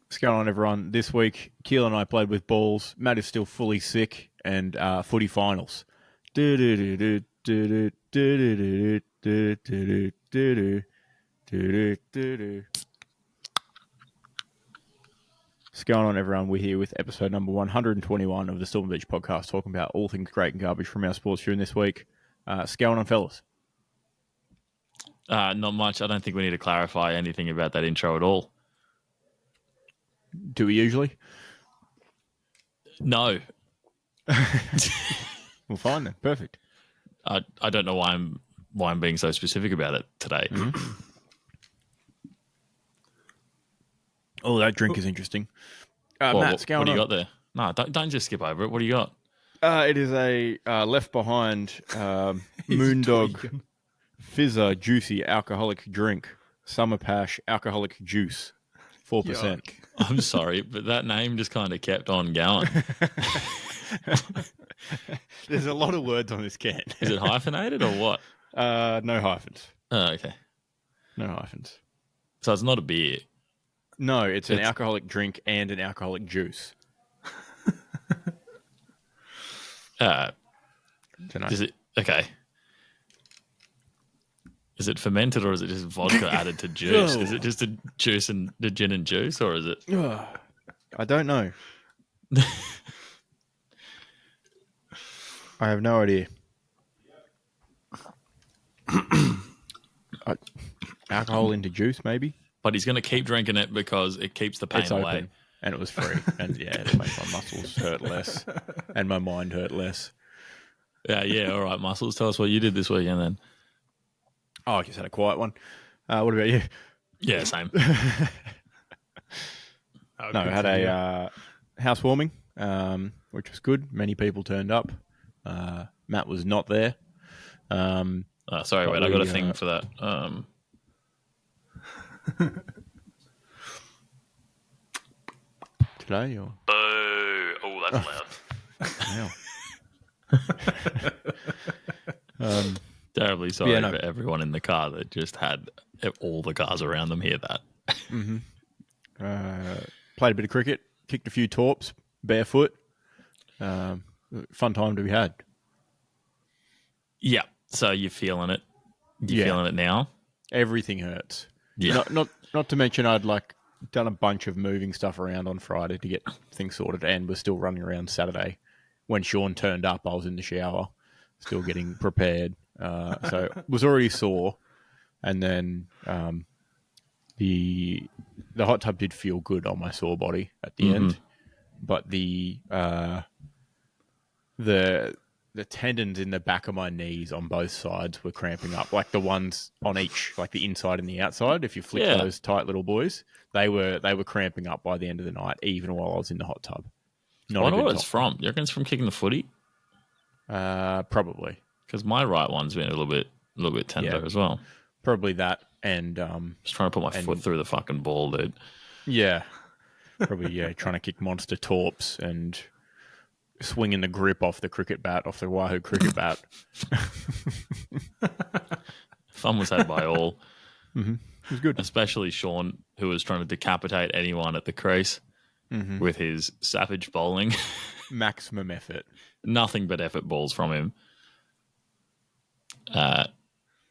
What's going on, everyone? This week, Keelan and I played with balls. Matt is still fully sick, and footy finals. What's going on, everyone? We're here with episode number 121 of the Storm Beach podcast, talking about all things great and garbage from our sports during this week. What's going on, fellas? Not much. I don't think we need to clarify anything about that intro at all. Do we usually? No. Well, fine then. Perfect. I don't know why I'm being so specific about it today. Mm-hmm. Oh, that drink is interesting. Matt, what's going what do you on? got there? No, don't just skip over it. What do you got? It is a Left Behind Moondog Fizzer Juicy Alcoholic Drink. Summer Pash Alcoholic Juice. 4%. I'm sorry, but that name just kind of kept on going. There's a lot of words on this can. Is it hyphenated or what? No hyphens. Oh, okay. No hyphens. So it's not a beer. No, it's an alcoholic drink and an alcoholic juice. Is it okay? Is it fermented or is it just vodka added to juice? Is it just a juice and the gin and juice, or is it? I don't know. I have no idea. Alcohol into juice, maybe? But he's going to keep drinking it because it keeps the pain It's away. open, and it was free. And yeah, it'll make my muscles hurt less and my mind hurt less. Yeah, all right, Muscles. Tell us what you did this weekend then. Oh, I just had a quiet one. What about you? Yeah, same. No, I had a housewarming, which was good. Many people turned up. Matt was not there. Sorry, wait, I got a thing for that. Today? Or? Boo! Oh, that's loud. Terribly sorry for everyone in the car that just had all the cars around them hear that. Mm-hmm. Played a bit of cricket, kicked a few torps, barefoot. Fun time to be had. Yeah, so you're feeling it. You're feeling it now? Everything hurts. Yeah. Not to mention I'd done a bunch of moving stuff around on Friday to get things sorted, and was still running around Saturday. When Sean turned up, I was in the shower, still getting prepared. So was already sore, and then the hot tub did feel good on my sore body at the end, but the tendons in the back of my knees on both sides were cramping up, like the ones on each, like the inside and the outside. If you flick those tight little boys, they were cramping up by the end of the night, even while I was in the hot tub. I wonder what it's from. You reckon it's from kicking the footy? Probably. Because my right one's been a little bit tender as well. Probably that, and just trying to put my foot through the fucking ball, dude. Yeah, probably trying to kick monster torps and swinging the grip off the Wahoo cricket bat. Fun was had by all. Mm-hmm. It was good, especially Sean, who was trying to decapitate anyone at the crease with his savage bowling. Maximum effort. Nothing but effort balls from him.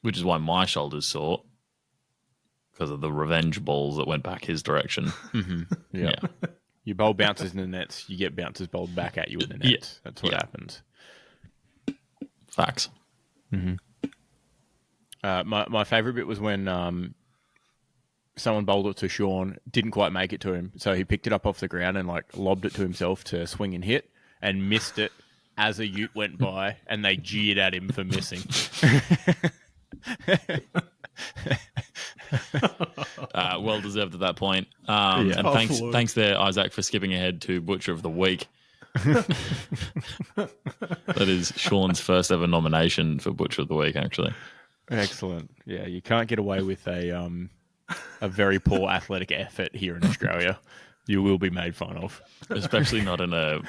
Which is why my shoulders sore, because of the revenge balls that went back his direction. Mm-hmm. Yeah. You bowl bounces in the nets, you get bounces bowled back at you in the nets. That's what happens. Facts. Mm-hmm. My favourite bit was when someone bowled it to Sean, didn't quite make it to him, so he picked it up off the ground and lobbed it to himself to swing and hit, and missed it as a ute went by, and they jeered at him for missing. Well deserved at that point. And thanks there, Isaac, for skipping ahead to Butcher of the Week. That is Sean's first ever nomination for Butcher of the Week, actually. Excellent. Yeah, you can't get away with a very poor athletic effort here in Australia. You will be made fun of, especially not in a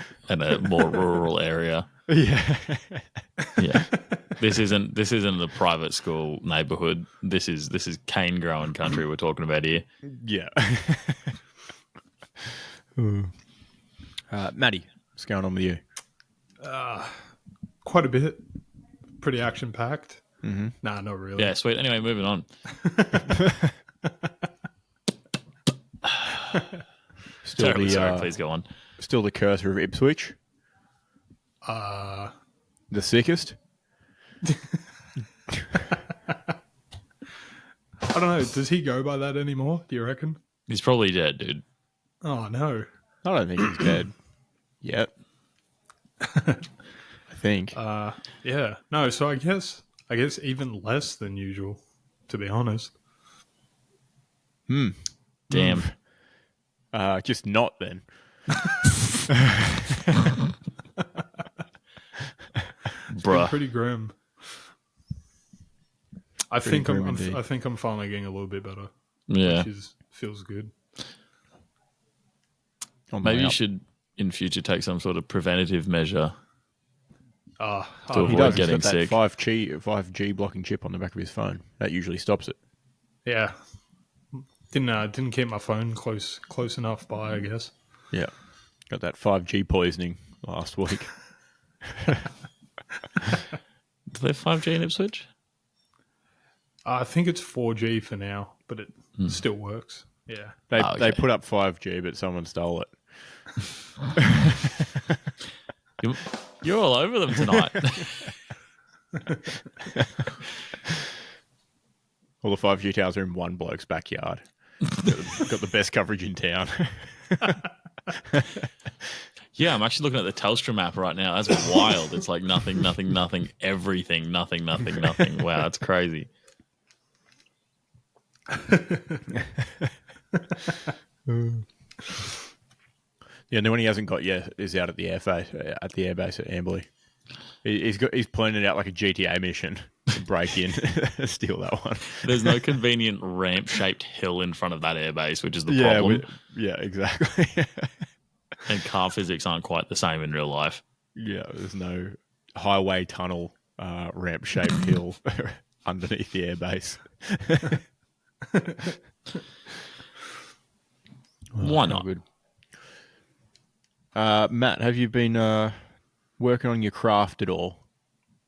more rural area. Yeah. This isn't the private school neighborhood. This is cane growing country we're talking about here. Yeah. Maddie, what's going on with you? Quite a bit. Pretty action-packed. Mm-hmm. Nah, not really. Yeah, sweet. Anyway, moving on. Terribly sorry. Please go on. Still the cursor of Ipswich. The sickest. I don't know. Does he go by that anymore? Do you reckon? He's probably dead, dude. Oh no. I don't think he's dead yet. I think. Yeah. No. So I guess even less than usual. To be honest. Damn. Just not then. Bruh. Pretty grim. I think I'm finally getting a little bit better. Yeah. Which feels good. Maybe you should in future take some sort of preventative measure to he avoid does. getting He's got sick. that 5G blocking chip on the back of his phone. That usually stops it. Yeah. Didn't keep my phone close enough by, I guess. Yeah. Got that 5G poisoning last week. Do they have 5G in Ipswich? I think it's 4G for now, but it still works. Yeah. They put up 5G, but someone stole it. You're all over them tonight. All the 5G towers are in one bloke's backyard. Got the best coverage in town. Yeah, I'm actually looking at the Telstra map right now. That's wild. It's like nothing, everything, nothing. Wow, that's crazy. Yeah, the one he hasn't got yet is out at the airbase at Amberley. He's planning it out like a GTA mission to break in, steal that one. There's no convenient ramp-shaped hill in front of that airbase, which is the problem. Yeah, exactly. And car physics aren't quite the same in real life. Yeah, there's no highway tunnel ramp-shaped hill underneath the airbase. Why not? Good. Matt, have you been working on your craft at all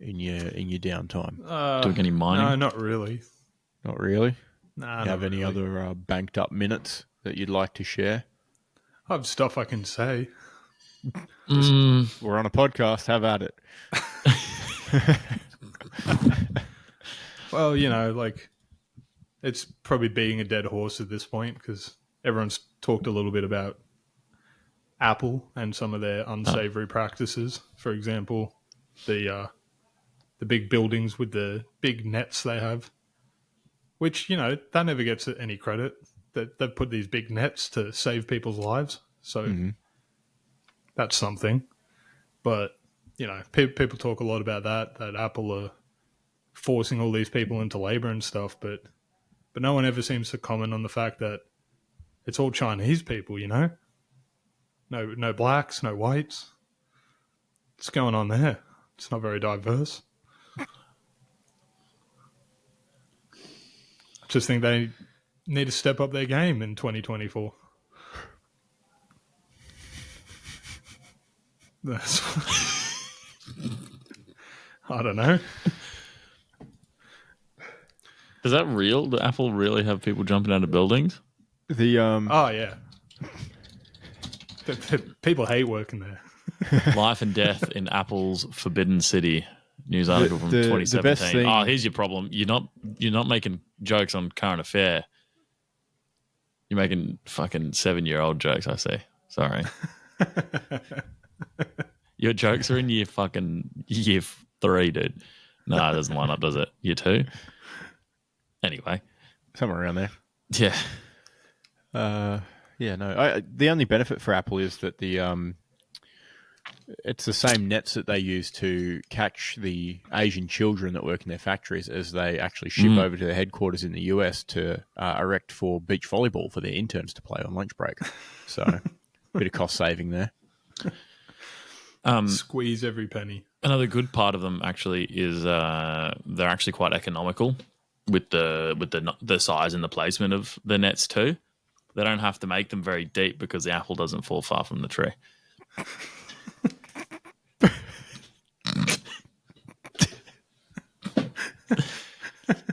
in your downtime? Doing any mining? No, not really. Not really? Nah, You have any other banked up minutes that you'd like to share? I have stuff I can say. We're on a podcast. Have at it. Well, it's probably beating a dead horse at this point because everyone's talked a little bit about Apple and some of their unsavory practices. For example, the big buildings with the big nets they have, which, that never gets any credit. That they've put these big nets to save people's lives. So that's something. But, people talk a lot about that Apple are forcing all these people into labor and stuff, but no one ever seems to comment on the fact that it's all Chinese people, No blacks, no whites. What's going on there? It's not very diverse. I just think they need to step up their game in 2024. I don't know. Is that real? Does Apple really have people jumping out of buildings? Oh, yeah. People hate working there. Life and death in Apple's Forbidden City. News article from 2017. Oh, here's your problem. You're not making jokes on current affair. You're making fucking 7-year-old jokes, I see. Sorry. Your jokes are in year 3, dude. No, it doesn't line up, does it? Year 2? Anyway. Somewhere around there. Yeah. Yeah, no. The only benefit for Apple is that it's the same nets that they use to catch the Asian children that work in their factories as they actually ship over to their headquarters in the US to erect for beach volleyball for their interns to play on lunch break. So, a bit of cost saving there. Squeeze every penny. Another good part of them actually is they're actually quite economical with the size and the placement of the nets too. they don't have to make them very deep because the apple doesn't fall far from the tree.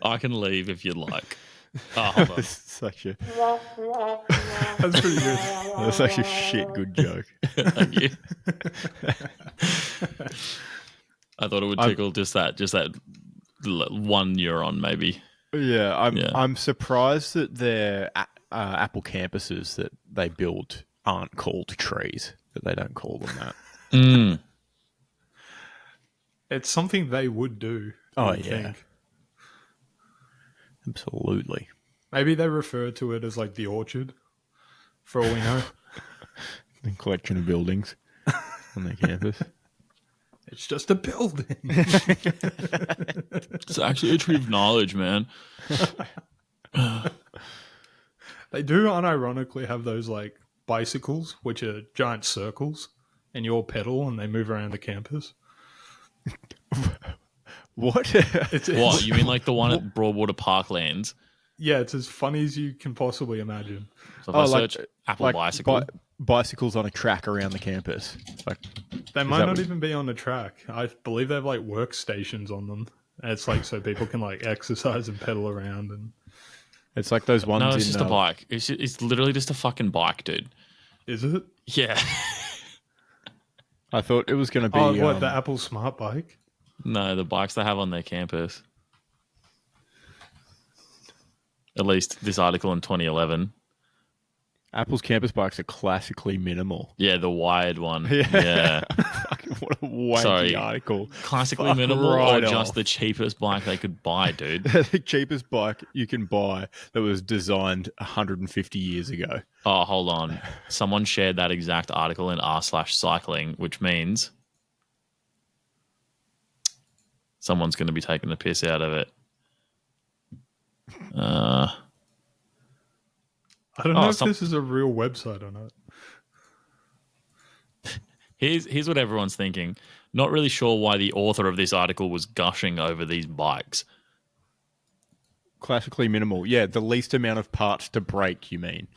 I can leave if you'd like. Oh, hold on. That's such a That's pretty good. that's such a shit good joke. Thank you. I thought it would tickle just that 1 neuron, maybe. Yeah, I'm surprised that their Apple campuses that they build aren't called trees. That they don't call them that. Mm. It's something they would do. Oh, I yeah. think. Absolutely. Maybe they refer to it as like the orchard, for all we know. The collection of buildings on their campus. It's just a building. It's actually a tree of knowledge, man. They do unironically have those like bicycles, which are giant circles, and you all pedal and they move around the campus. What? What? You mean like the one at Broadwater Parklands? Yeah, it's as funny as you can possibly imagine. So if I search Apple bicycle. Bicycles on a track around the campus. Like, they might not even be on the track. I believe they have like workstations on them. And it's like so people can like exercise and pedal around. And it's like those ones. No, it's just a bike. It's literally just a fucking bike, dude. Is it? Yeah. I thought it was going to be. Oh, what, the Apple Smart Bike? No, the bikes they have on their campus. At least this article in 2011. Apple's campus bikes are classically minimal. Yeah, the wired one. Yeah. Fucking what a wanky article. Classically minimal or just the cheapest bike they could buy, dude? The cheapest bike you can buy that was designed 150 years ago. Oh, hold on. Someone shared that exact article in r/cycling, which means someone's going to be taking the piss out of it. I don't know if this is a real website or not. Here's what everyone's thinking. Not really sure why the author of this article was gushing over these bikes. Classically minimal. Yeah, the least amount of parts to break, you mean.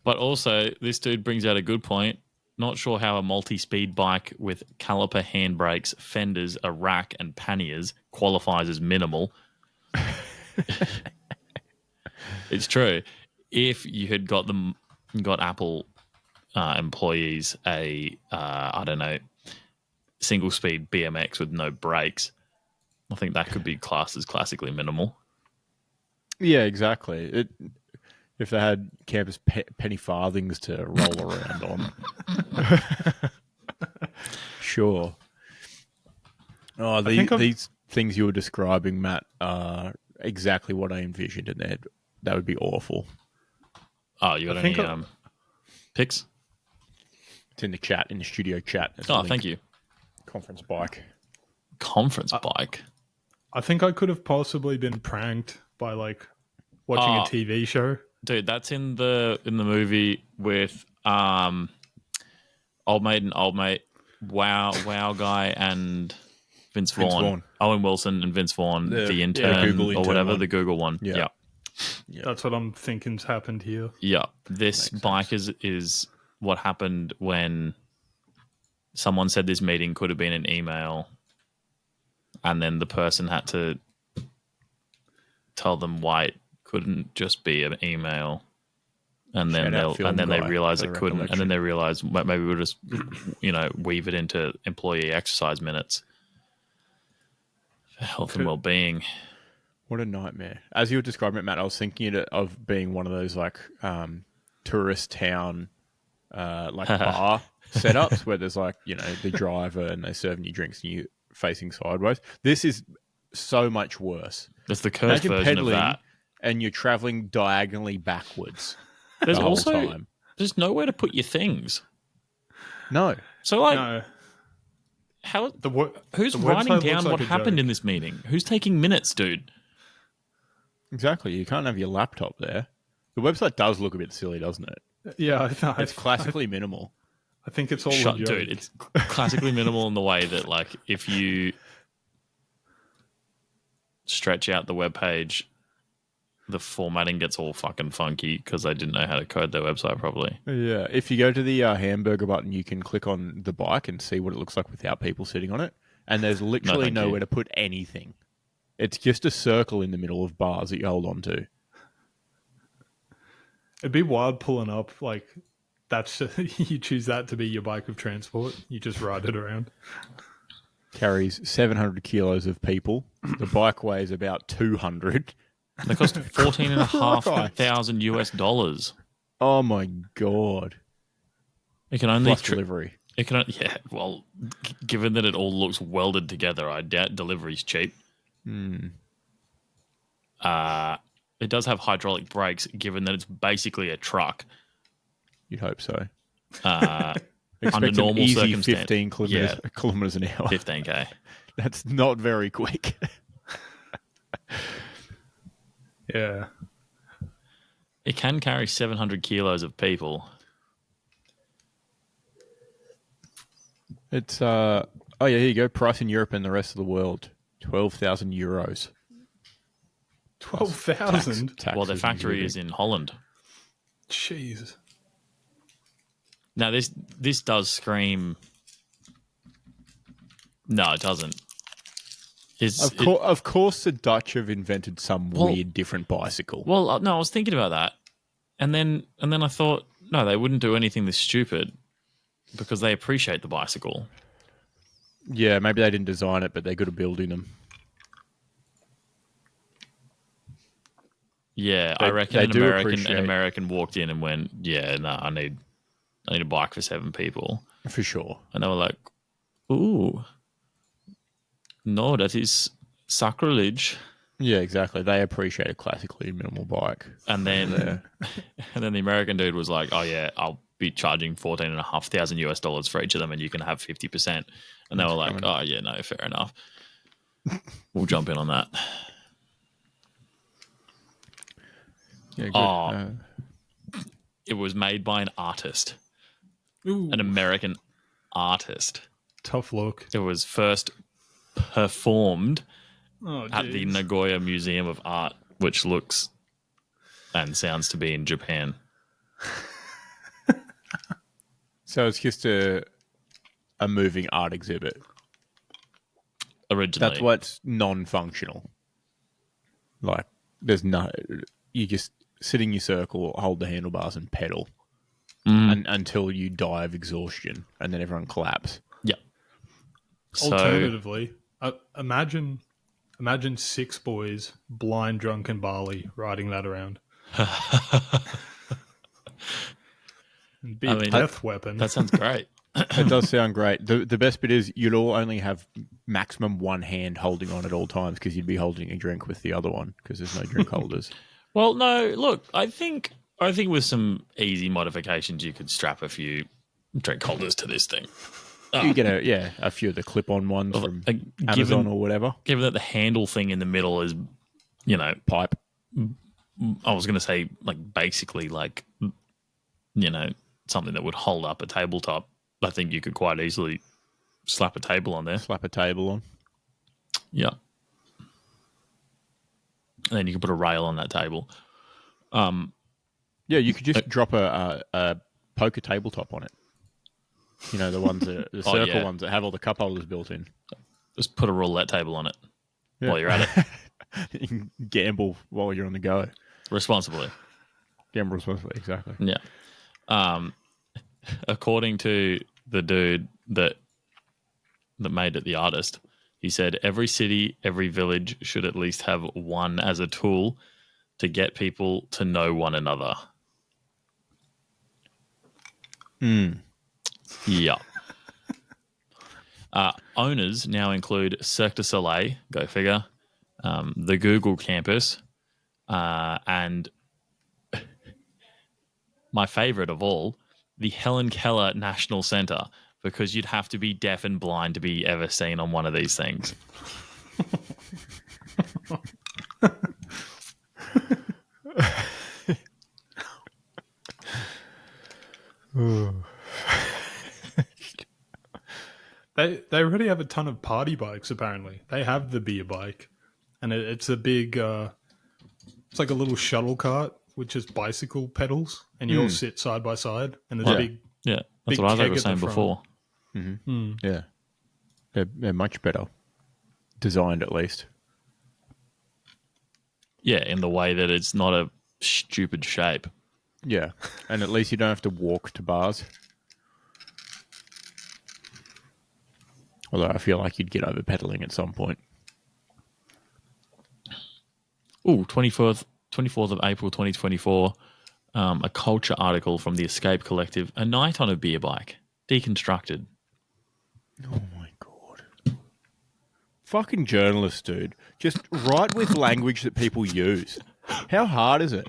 But also, this dude brings out a good point. Not sure how a multi-speed bike with caliper handbrakes, fenders, a rack, and panniers qualifies as minimal. It's true. If you had got Apple employees a single speed BMX with no brakes, I think that could be classed as classically minimal. Yeah, exactly. If they had campus penny farthings to roll around on, sure. Oh, these things you were describing, Matt, are exactly what I envisioned in there. That would be awful. Oh, you got any pics? It's in the chat, in the studio chat. Oh, thank you. Conference bike. Bike? I think I could have possibly been pranked by like watching a TV show. Dude, that's in the movie with Old Mate, Wow Guy and Vince Vaughn. Owen Wilson and Vince Vaughn, the intern or whatever, one. The Google one. Yeah. That's what I'm thinking's happened here. Yeah. This bike is what happened when someone said this meeting could have been an email and then the person had to tell them why it couldn't just be an email. And then they realized it couldn't. And then they realized maybe we'll just, weave it into employee exercise minutes for health and well-being. What a nightmare. As you were describing it, Matt, I was thinking of being one of those like tourist town bar setups where there's like, the driver and they're serving you drinks and you facing sideways. This is so much worse. It's the cursed version of that. And you're traveling diagonally backwards. There's the whole time. There's nowhere to put your things. No. So who's writing down what happened in this meeting? Who's taking minutes, dude? Exactly. You can't have your laptop there. The website does look a bit silly, doesn't it? Yeah, it's classically minimal. I think it's all dude. It's classically minimal in the way that, like, if you stretch out the web page the formatting gets all fucking funky because they didn't know how to code their website properly. Yeah, if you go to the hamburger button, you can click on the bike and see what it looks like without people sitting on it. And there's literally nowhere to put anything. It's just a circle in the middle of bars that you hold on to. It'd be wild pulling up, like, that's you choose that to be your bike of transport. You just ride it around. Carries 700 kilos of people. The bike weighs about 200. They cost $14,500 US. Oh my god! It can only plus delivery. It can, well, given that it all looks welded together, I doubt delivery's cheap. It does have hydraulic brakes, given that it's basically a truck. You'd hope so. Under normal easy circumstances, 15 kilometers an hour. 15k. That's not very quick. Yeah. It can carry 700 kilos of people. It's oh yeah, here you go. Price in Europe and the rest of the world: €12,000. 12,000. Well, their factory is in Holland. Jeez. Now this does scream. No, it doesn't. Of course, the Dutch have invented some weird different bicycle. Well, no, I was thinking about that, and then I thought, no, they wouldn't do anything this stupid because they appreciate the bicycle. Yeah, maybe they didn't design it, but they're good at building them. Yeah, I reckon an American walked in and went, "Yeah, no, I need a bike for 7 people for sure." And they were like, "Ooh, no, that is sacrilege." Yeah, exactly. They appreciate a classically minimal bike. And then the American dude was like, "Oh yeah, I'll be charging $14,500 US for each of them, and you can have 50%." And they were like, "Oh yeah, no, fair enough. We'll jump in on that." Yeah, good. It was made by an artist. Ooh. An American artist. Tough look. It was first performed at the Nagoya Museum of Art, which looks and sounds to be in Japan. So it's just a moving art exhibit. Originally. That's what's non-functional. Like, there's no... You just sit in your circle, hold the handlebars and pedal until you die of exhaustion, and then everyone claps. Yeah. Alternatively, imagine 6 boys, blind, drunk, and Bali, riding that around. Be a death weapon. That sounds great. It does sound great. The best bit is you'd all only have maximum one hand holding on at all times because you'd be holding a drink with the other one because there's no drink holders. Well, no, look, I think with some easy modifications, you could strap a few drink holders to this thing. You get a few of the clip-on ones from Amazon or whatever. Given that the handle thing in the middle is, pipe. I was going to say, like, basically, like, something that would hold up a tabletop. I think you could quite easily slap a table on there. Slap a table on. Yeah. And then you can put a rail on that table. Yeah, you could just drop a poker tabletop on it. You know, the ones the circle ones that have all the cup holders built in. Just put a roulette table on it while you're at it. You can gamble while you're on the go. Responsibly. Gamble responsibly, exactly. Yeah. According to the dude that made it, the artist, he said every city, every village should at least have one as a tool to get people to know one another. Yeah. Owners now include Cirque du Soleil, go figure, the Google campus, and my favorite of all, the Helen Keller National Center, because you'd have to be deaf and blind to be ever seen on one of these things. They already have a ton of party bikes, apparently. They have the beer bike, and it's a big It's like a little shuttle cart with just bicycle pedals, and you all sit side by side, and there's a big... Yeah, that's big what I keg was at saying the front. before. Yeah. They're much better. Designed, at least. Yeah, in the way that it's not a stupid shape. Yeah. And at least you don't have to walk to bars. Although I feel like you'd get over pedaling at some point. Ooh, 24th of April 2024, a culture article from the Escape Collective, A Night on a Beer Bike, deconstructed. Oh my God. Fucking journalists, dude. Just write with language that people use. How hard is it?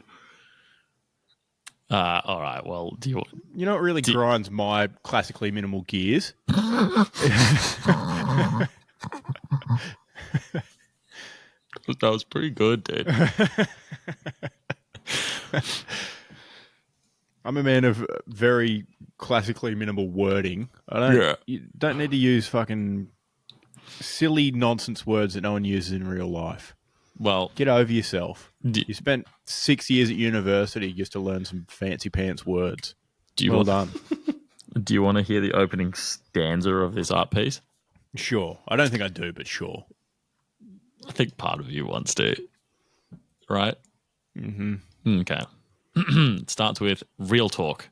All right, well, do you... You know what really grinds my classically minimal gears? That was pretty good, dude. I'm a man of very classically minimal wording. You don't need to use fucking silly nonsense words that no one uses in real life. Well, get over yourself. You spent 6 years at university just to learn some fancy pants words. Well done. Do you want to hear the opening stanza of this art piece? Sure. I don't think I do, but sure. I think part of you wants to. Right? Mm-hmm. Okay. It starts with real talk.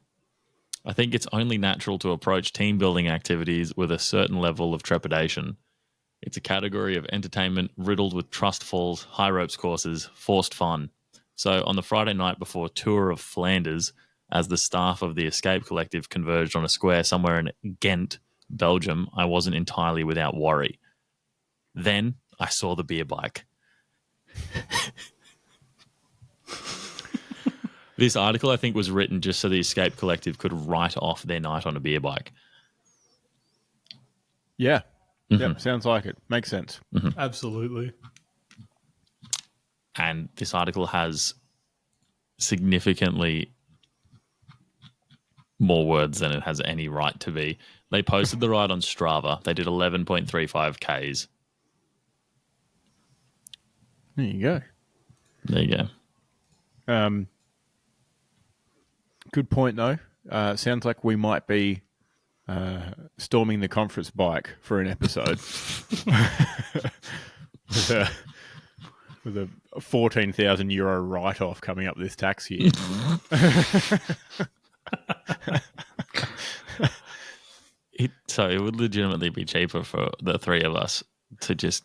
I think it's only natural to approach team building activities with a certain level of trepidation. It's a category of entertainment riddled with trust falls, high ropes courses, forced fun. So on the Friday night before a tour of Flanders, as the staff of the Escape Collective converged on a square somewhere in Ghent, Belgium, I wasn't entirely without worry. Then I saw the beer bike. This article, I think, was written just so the Escape Collective could write off their night on a beer bike. Yeah. Yep, sounds like it. Makes sense. Mm-hmm. Absolutely. And this article has significantly more words than it has any right to be. They posted the ride on Strava. They did 11.35 Ks. There you go. There you go. Good point, though. Sounds like we might be storming the conference bike for an episode with a €14,000 write-off coming up this tax year. So it would legitimately be cheaper for the three of us to just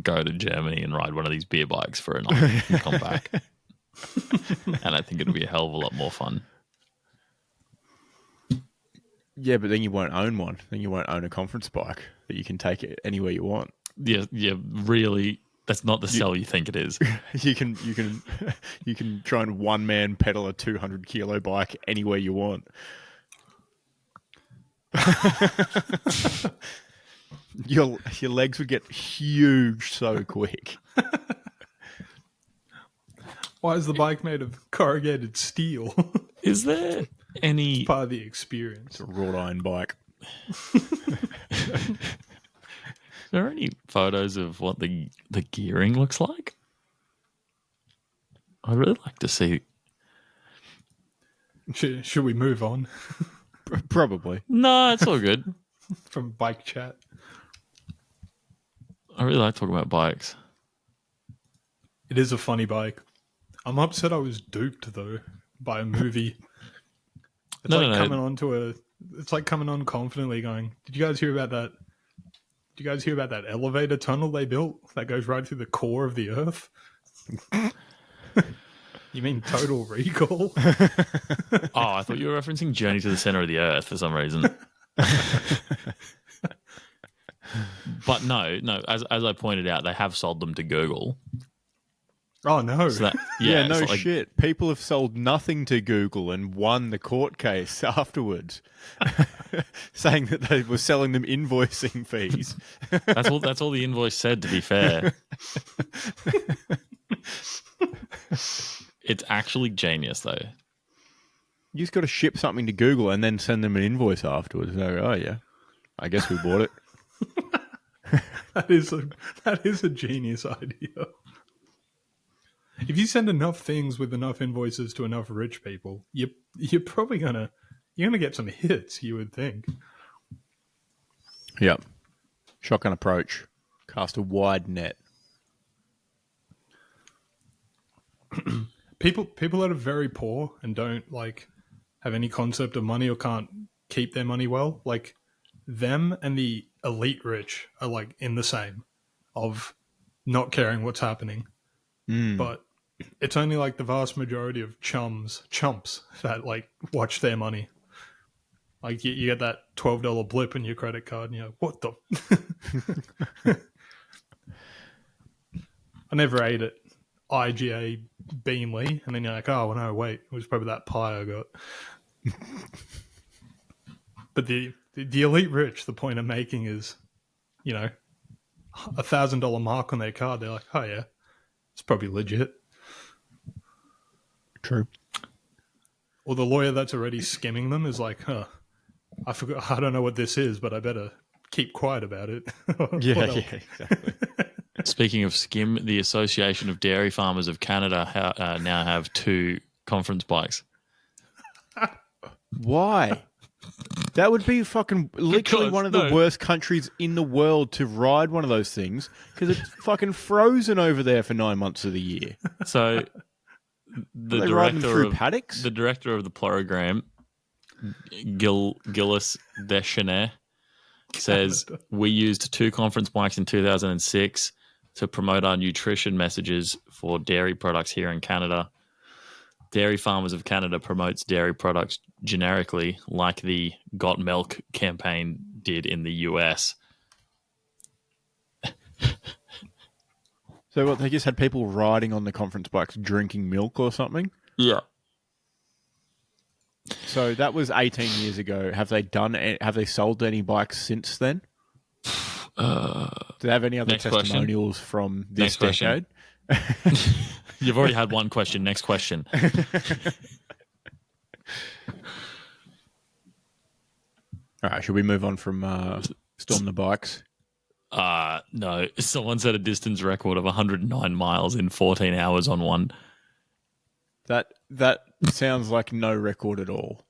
go to Germany and ride one of these beer bikes for a night and come back. And I think it'll be a hell of a lot more fun. Yeah, but then you won't own one. Then you won't own a conference bike that you can take it anywhere you want. Yeah, really. That's not the sell you think it is. You can try and one man pedal a 200 kilo bike anywhere you want. Your legs would get huge so quick. Why is the bike made of corrugated steel? Is there any... It's part of the experience. It's a wrought iron bike. Is there any photos of what the gearing looks like? I'd really like to see. Should we move on? Probably. No, it's all good. From bike chat. I really like talking about bikes. It is a funny bike. I'm upset I was duped, though, by a movie. It's like coming on confidently going, Did you guys hear about that elevator tunnel they built that goes right through the core of the Earth? You mean Total Recall? I thought you were referencing Journey to the Center of the Earth for some reason. But no. As I pointed out, they have sold them to Google. Oh, no. So no shit. People have sold nothing to Google and won the court case afterwards, saying that they were selling them invoicing fees. That's all the invoice said, to be fair. It's actually genius, though. You just got to ship something to Google and then send them an invoice afterwards. And they go, oh, yeah, I guess we bought it. That is a genius idea. if you send enough things with enough invoices to enough rich people, you're probably gonna get some hits. You would think. Yep. Shotgun approach. Cast a wide net. People that are very poor and don't like have any concept of money or can't keep their money well, like them and the elite rich are like in the same of not caring what's happening. But it's only like the vast majority of chumps that like watch their money. Like you get that $12 blip in your credit card and you're like, what the? I never ate at IGA Beamley, and then you're like, oh, no, wait, it was probably that pie I got. But the elite rich, the point I'm making is, $1,000 mark on their card. They're like, oh yeah, it's probably legit. True. Or the lawyer that's already skimming them is like, huh, I forgot. I don't know what this is, but I better keep quiet about it. Yeah, exactly. Speaking of skim, the Association of Dairy Farmers of Canada now have 2 conference bikes. Why? That would be fucking literally one of the worst countries in the world to ride one of those things because it's fucking frozen over there for 9 months of the year. So the director of the program, Gilles Deschenais, says we used 2 conference bikes in 2006 to promote our nutrition messages for dairy products here in Canada. Dairy Farmers of Canada promotes dairy products generically, like the Got Milk campaign did in the US. So what, they just had people riding on the conference bikes drinking milk or something? Yeah. So that was 18 years ago. Have they sold any bikes since then? Do they have any other testimonials from this decade? You've already had one question. Next question. All right, should we move on from Storm the Bikes? No. Someone set a distance record of 109 miles in 14 hours on one. That sounds like no record at all.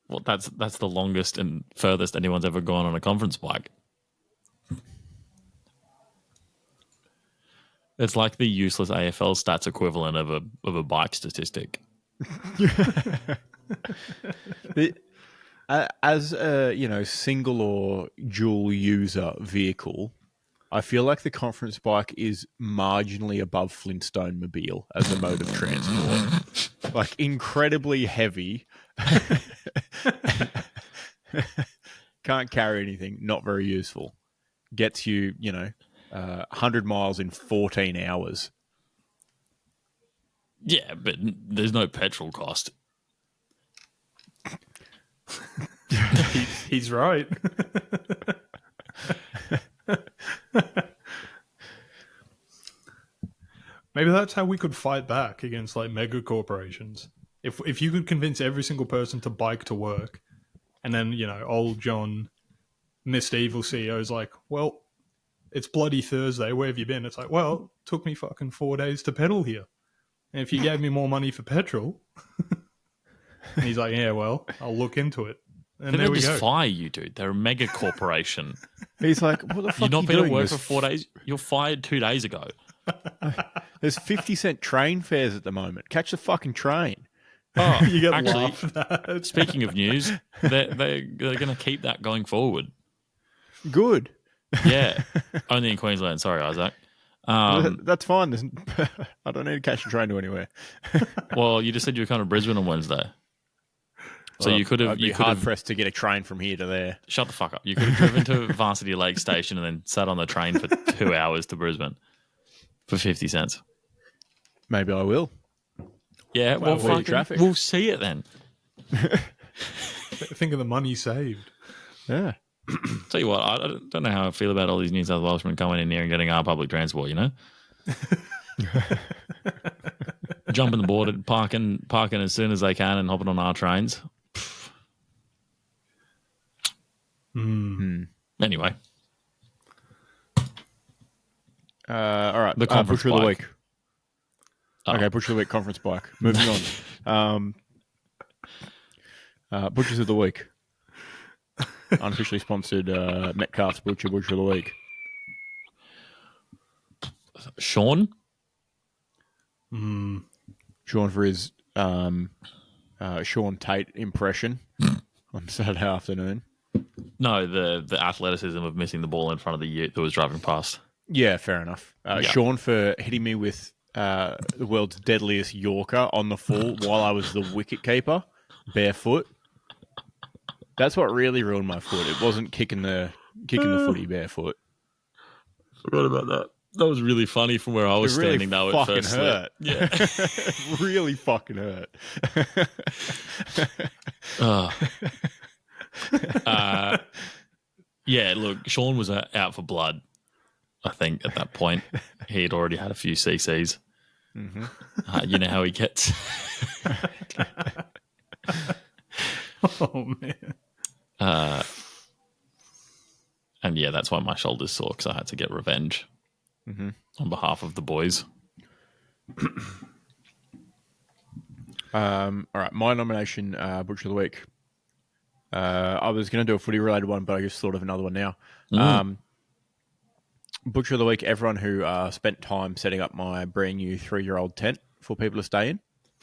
Well, that's the longest and furthest anyone's ever gone on a conference bike. It's like the useless AFL stats equivalent of a bike statistic. As a single or dual user vehicle, I feel like the conference bike is marginally above Flintstone Mobile as a mode of transport. Like incredibly heavy. Can't carry anything, not very useful. Gets you, 100 miles in 14 hours. Yeah, but there's no petrol cost. He's right. Maybe that's how we could fight back against like mega corporations. If you could convince every single person to bike to work, and then old John, Mr. Evil CEO is like, well, it's bloody Thursday. Where have you been? It's like, well, it took me fucking 4 days to pedal here. And if you gave me more money for petrol, and he's like, yeah, well, I'll look into it. And there we go. Just fire you, dude. They're a mega corporation. He's like, what the fuck? You're not been at work for 4 days. You're fired 2 days ago. There's 50-cent train fares at the moment. Catch the fucking train. Oh, you get actually, speaking of news, they're going to keep that going forward. Good. Yeah. Only in Queensland. Sorry, Isaac. That's fine. I don't need to catch a train to anywhere. Well, you just said you were coming to Brisbane on Wednesday. So you could have... I'd be hard pressed to get a train from here to there. Shut the fuck up. You could have driven to Varsity Lake Station and then sat on the train for 2 hours to Brisbane for 50 cents. Maybe I will. Yeah, well, traffic. We'll see it then. Think of the money saved. Yeah. Tell you what, I don't know how I feel about all these New South Welshmen coming in here and getting our public transport, Jumping the border, parking as soon as they can and hopping on our trains. Anyway. All right. The conference of the week. Okay, Butcher of the Week conference bike. Moving on. Butchers of the Week. Unofficially sponsored Metcalf's Butcher of the Week. Sean? Sean for his Sean Tate impression on Saturday afternoon. No, the athleticism of missing the ball in front of the ute that was driving past. Yeah, fair enough. Sean for hitting me with the world's deadliest Yorker on the full while I was the wicket keeper, barefoot. That's what really ruined my foot. It wasn't kicking the footy barefoot. Forgot about that. That was really funny from where I was standing. Though it fucking hurt. Yeah, it really fucking hurt. Yeah, look, Sean was out for blood. I think at that point he had already had a few CCs. Mm-hmm. You know how he gets. Oh man. And yeah, that's why my shoulder's sore, because I had to get revenge on behalf of the boys. All right, my nomination, Butcher of the Week. I was going to do a footy-related one, but I just thought of another one now. Butcher of the Week, everyone who spent time setting up my brand new 3-year-old tent for people to stay in.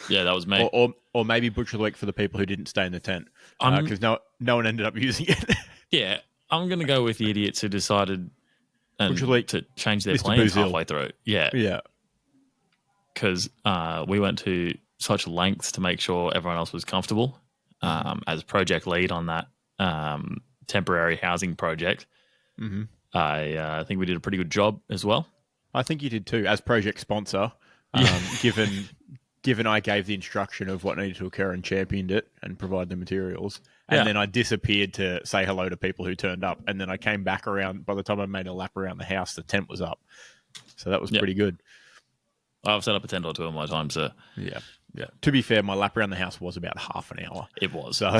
Yeah, that was me. Or maybe Butcher of the Week for the people who didn't stay in the tent, because no one ended up using it. Yeah, I'm going to go with the idiots who decided to change their Mr. plans Brazil. halfway through. Yeah. Yeah. Because we went to such lengths to make sure everyone else was comfortable. As project lead on that temporary housing project, I think we did a pretty good job as well. I think you did too, as project sponsor, given I gave the instruction of what needed to occur and championed it and provided the materials. And then I disappeared to say hello to people who turned up. And then I came back around. By the time I made a lap around the house, the tent was up. So that was pretty good. I've set up a tent or two in my time, so... Yeah. To be fair, my lap around the house was about half an hour. It was. So...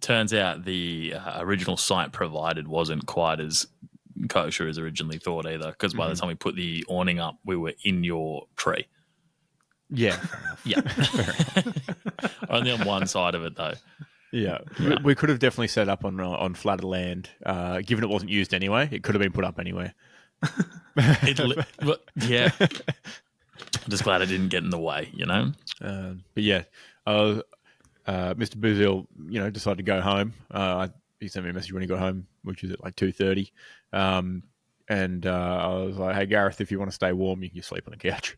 turns out the original site provided wasn't quite as kosher as originally thought either, because by the time we put the awning up, we were in your tree. Yeah. Yeah. Only on one side of it, though. Yeah. We could have definitely set up on flatter land, given it wasn't used anyway. It could have been put up anywhere. Yeah. I'm just glad I didn't get in the way, you know? But yeah, Mr. Brazil, decided to go home. He sent me a message when he got home, which is at like 2:30. And I was like, hey, Gareth, if you want to stay warm, you can just sleep on the couch.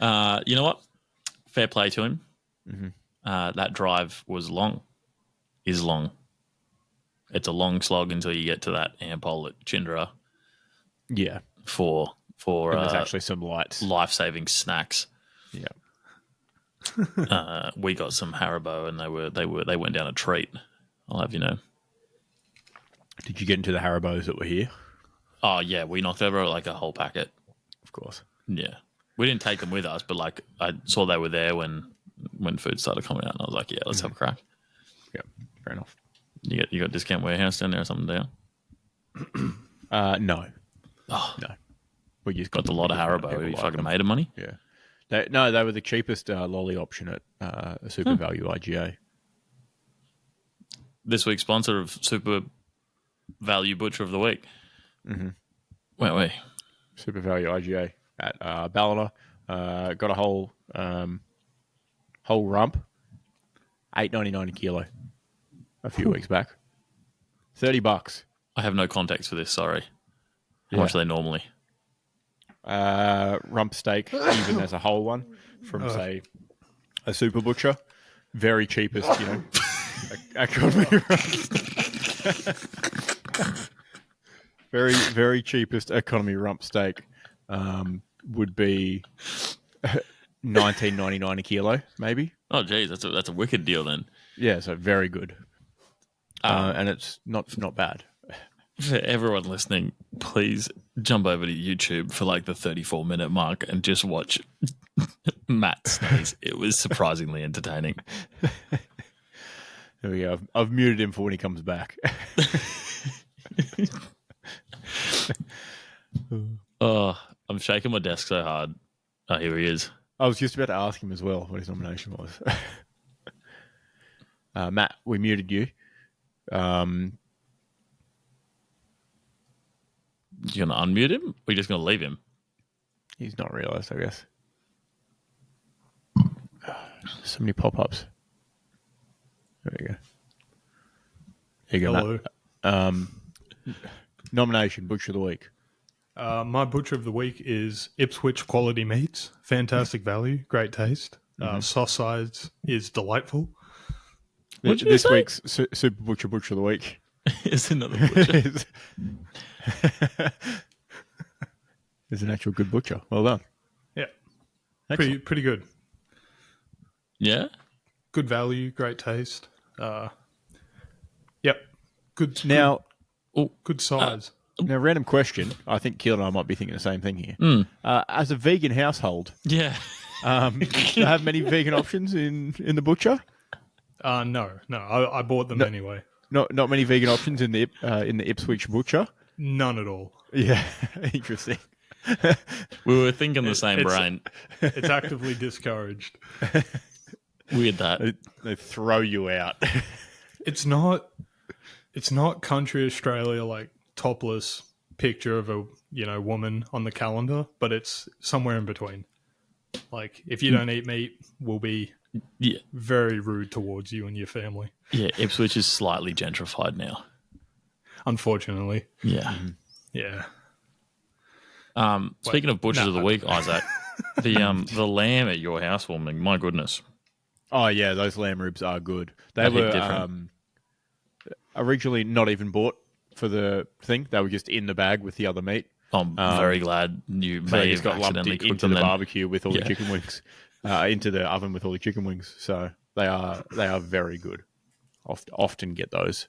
You know what? Fair play to him. That drive was long. Is long. It's a long slog until you get to that Ampol at Chindra. Yeah. For there's actually some life-saving snacks. Yeah. We got some Haribo and they went down a treat. I'll have you know. Did you get into the Haribos that were here? Oh yeah, we knocked over like a whole packet. Of course. Yeah. We didn't take them with us, but like I saw they were there when food started coming out, and I was like, yeah, let's have a crack. Yeah, fair enough. You got Discount Warehouse down there or something down? No. Oh. No. We just got a lot of Haribo. You fucking made of money? Yeah. They were the cheapest lolly option at Super Value IGA. This week's sponsor of Super Value Butcher of the Week. Wait. Super Value IGA at Ballina. Got a whole rump. $8.99 a kilo. A few weeks back. $30. I have no context for this, sorry. How much are they normally? Rump steak, even as a whole one, from say a super butcher. Very cheapest, economy rump steak. Very, very cheapest economy rump steak would be $19.99 a kilo, maybe. Oh, geez, that's a wicked deal then. Yeah, so very good. And it's not bad. For everyone listening, please jump over to YouTube for like the 34-minute mark and just watch Matt sneeze. It was surprisingly entertaining. There we go. I've muted him for when he comes back. Oh, I'm shaking my desk so hard. Oh, here he is. I was just about to ask him as well what his nomination was. Matt, we muted you. You gonna unmute him? Or are you just gonna leave him? He's not realised, I guess. So many pop-ups. There you go. There you go, Hello. Matt. Nomination, Butcher of the Week. My butcher of the week is Ipswich Quality Meats. Fantastic value, great taste. Sauce size is delightful. This week's Super Butcher of the Week Is another butcher. is an actual good butcher. Well done. Yeah, Excellent. pretty good. Yeah? Good value, great taste. Yep, good. Now, good size. now, random question. I think Keelan and I might be thinking the same thing here. As a vegan household, Yeah. do you have many vegan options in the butcher? No, I bought them anyway. Not many vegan options in the Ipswich butcher. None at all. Yeah, interesting. We were thinking the same brain. It's actively discouraged. Weird that. They throw you out. It's not country Australia like topless picture of a woman on the calendar, but it's somewhere in between. Like if you don't eat meat, we'll be very rude towards you and your family. Yeah, Ipswich is slightly gentrified now. Unfortunately. Yeah. Yeah. Speaking of butchers of the week, Isaac, the lamb at your housewarming, my goodness. Oh yeah, those lamb ribs are good. They That hit were different. Originally not even bought for the thing. They were just in the bag with the other meat. I'm very glad you So they may just have got lumped accidentally cooked into them the then. barbecue with all the chicken wings, into the oven with all the chicken wings. So they are very good. Often get those.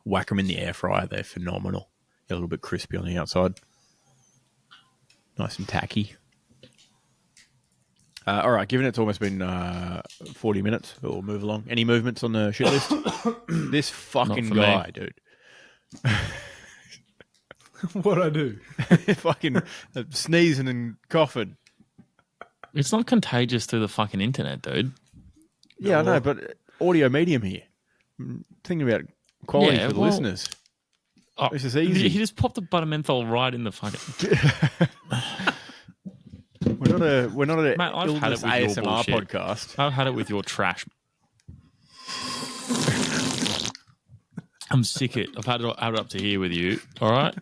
Whack them in the air fryer. They're phenomenal. Get a little bit crispy on the outside. Nice and tacky. All right, given it's almost been 40 minutes, we'll move along. Any movements on the shit list? This fucking guy, dude. What'd I do? Fucking sneezing and coughing. It's not contagious through the fucking internet, dude. Yeah, I know, but audio medium here. I'm thinking about quality for the listeners. Oh, this is easy. He just popped the buttermenthol right in the fucking... We're not a Mate, I've had it illness with your ASMR bullshit. podcast. I've had it with your trash. I'm sick of it. I've had it up to here with you. All right?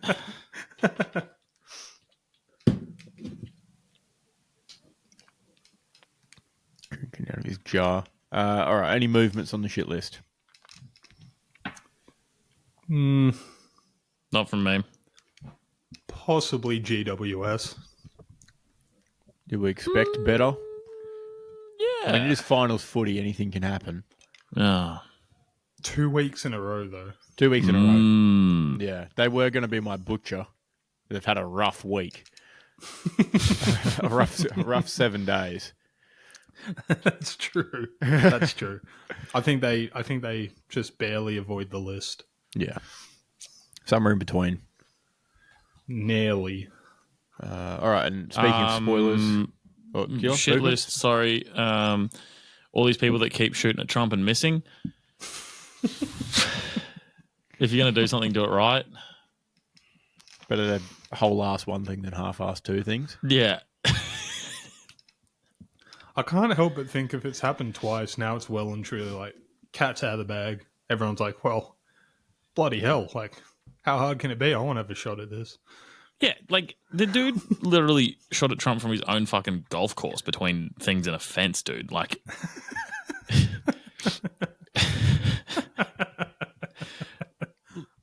Drinking out of his jar. All right, any movements on the shit list? Not from me. Possibly GWS. Do we expect better? Yeah. I mean, it is finals footy. Anything can happen. Oh. 2 weeks in a row, though. 2 weeks in a row. Yeah, they were going to be my butcher. They've had a rough week. a rough 7 days. That's true. That's true. I think they just barely avoid the list. Yeah. Somewhere in between. Nearly. All right, and speaking of spoilers... shit list, sorry. All these people that keep shooting at Trump and missing. If you're going to do something, do it right. Better to whole-ass one thing than half-ass two things. Yeah. I can't help but think if it's happened twice, now it's well and truly like cat's out of the bag. Everyone's like, well, bloody hell. Like, how hard can it be? I want to have a shot at this. Yeah, like, the dude literally shot at Trump from his own fucking golf course between things and a fence, dude. Like...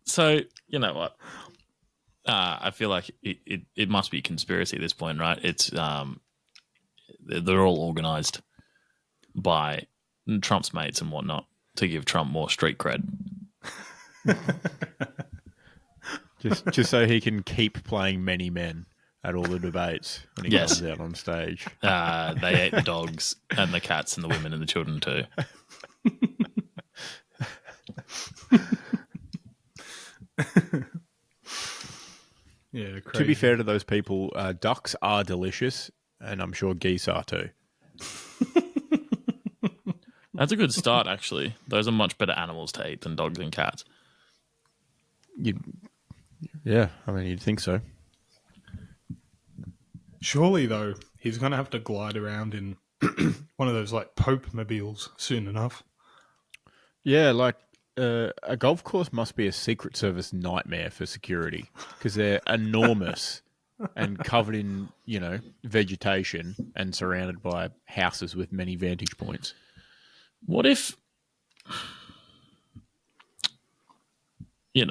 So, you know what? I feel like it must be conspiracy at this point, right? It's they're all organised by Trump's mates and whatnot to give Trump more street cred. just so he can keep playing many men at all the debates when he comes out on stage. They ate the dogs and the cats and the women and the children too. Yeah, crazy. To be fair to those people, ducks are delicious, and I'm sure geese are too. That's a good start, actually. Those are much better animals to eat than dogs and cats. Yeah, I mean, you'd think so. Surely, though, he's going to have to glide around in one of those, like, Pope-mobiles soon enough. Yeah, like a golf course must be a Secret Service nightmare for security because they're enormous and covered in, vegetation and surrounded by houses with many vantage points. What if, this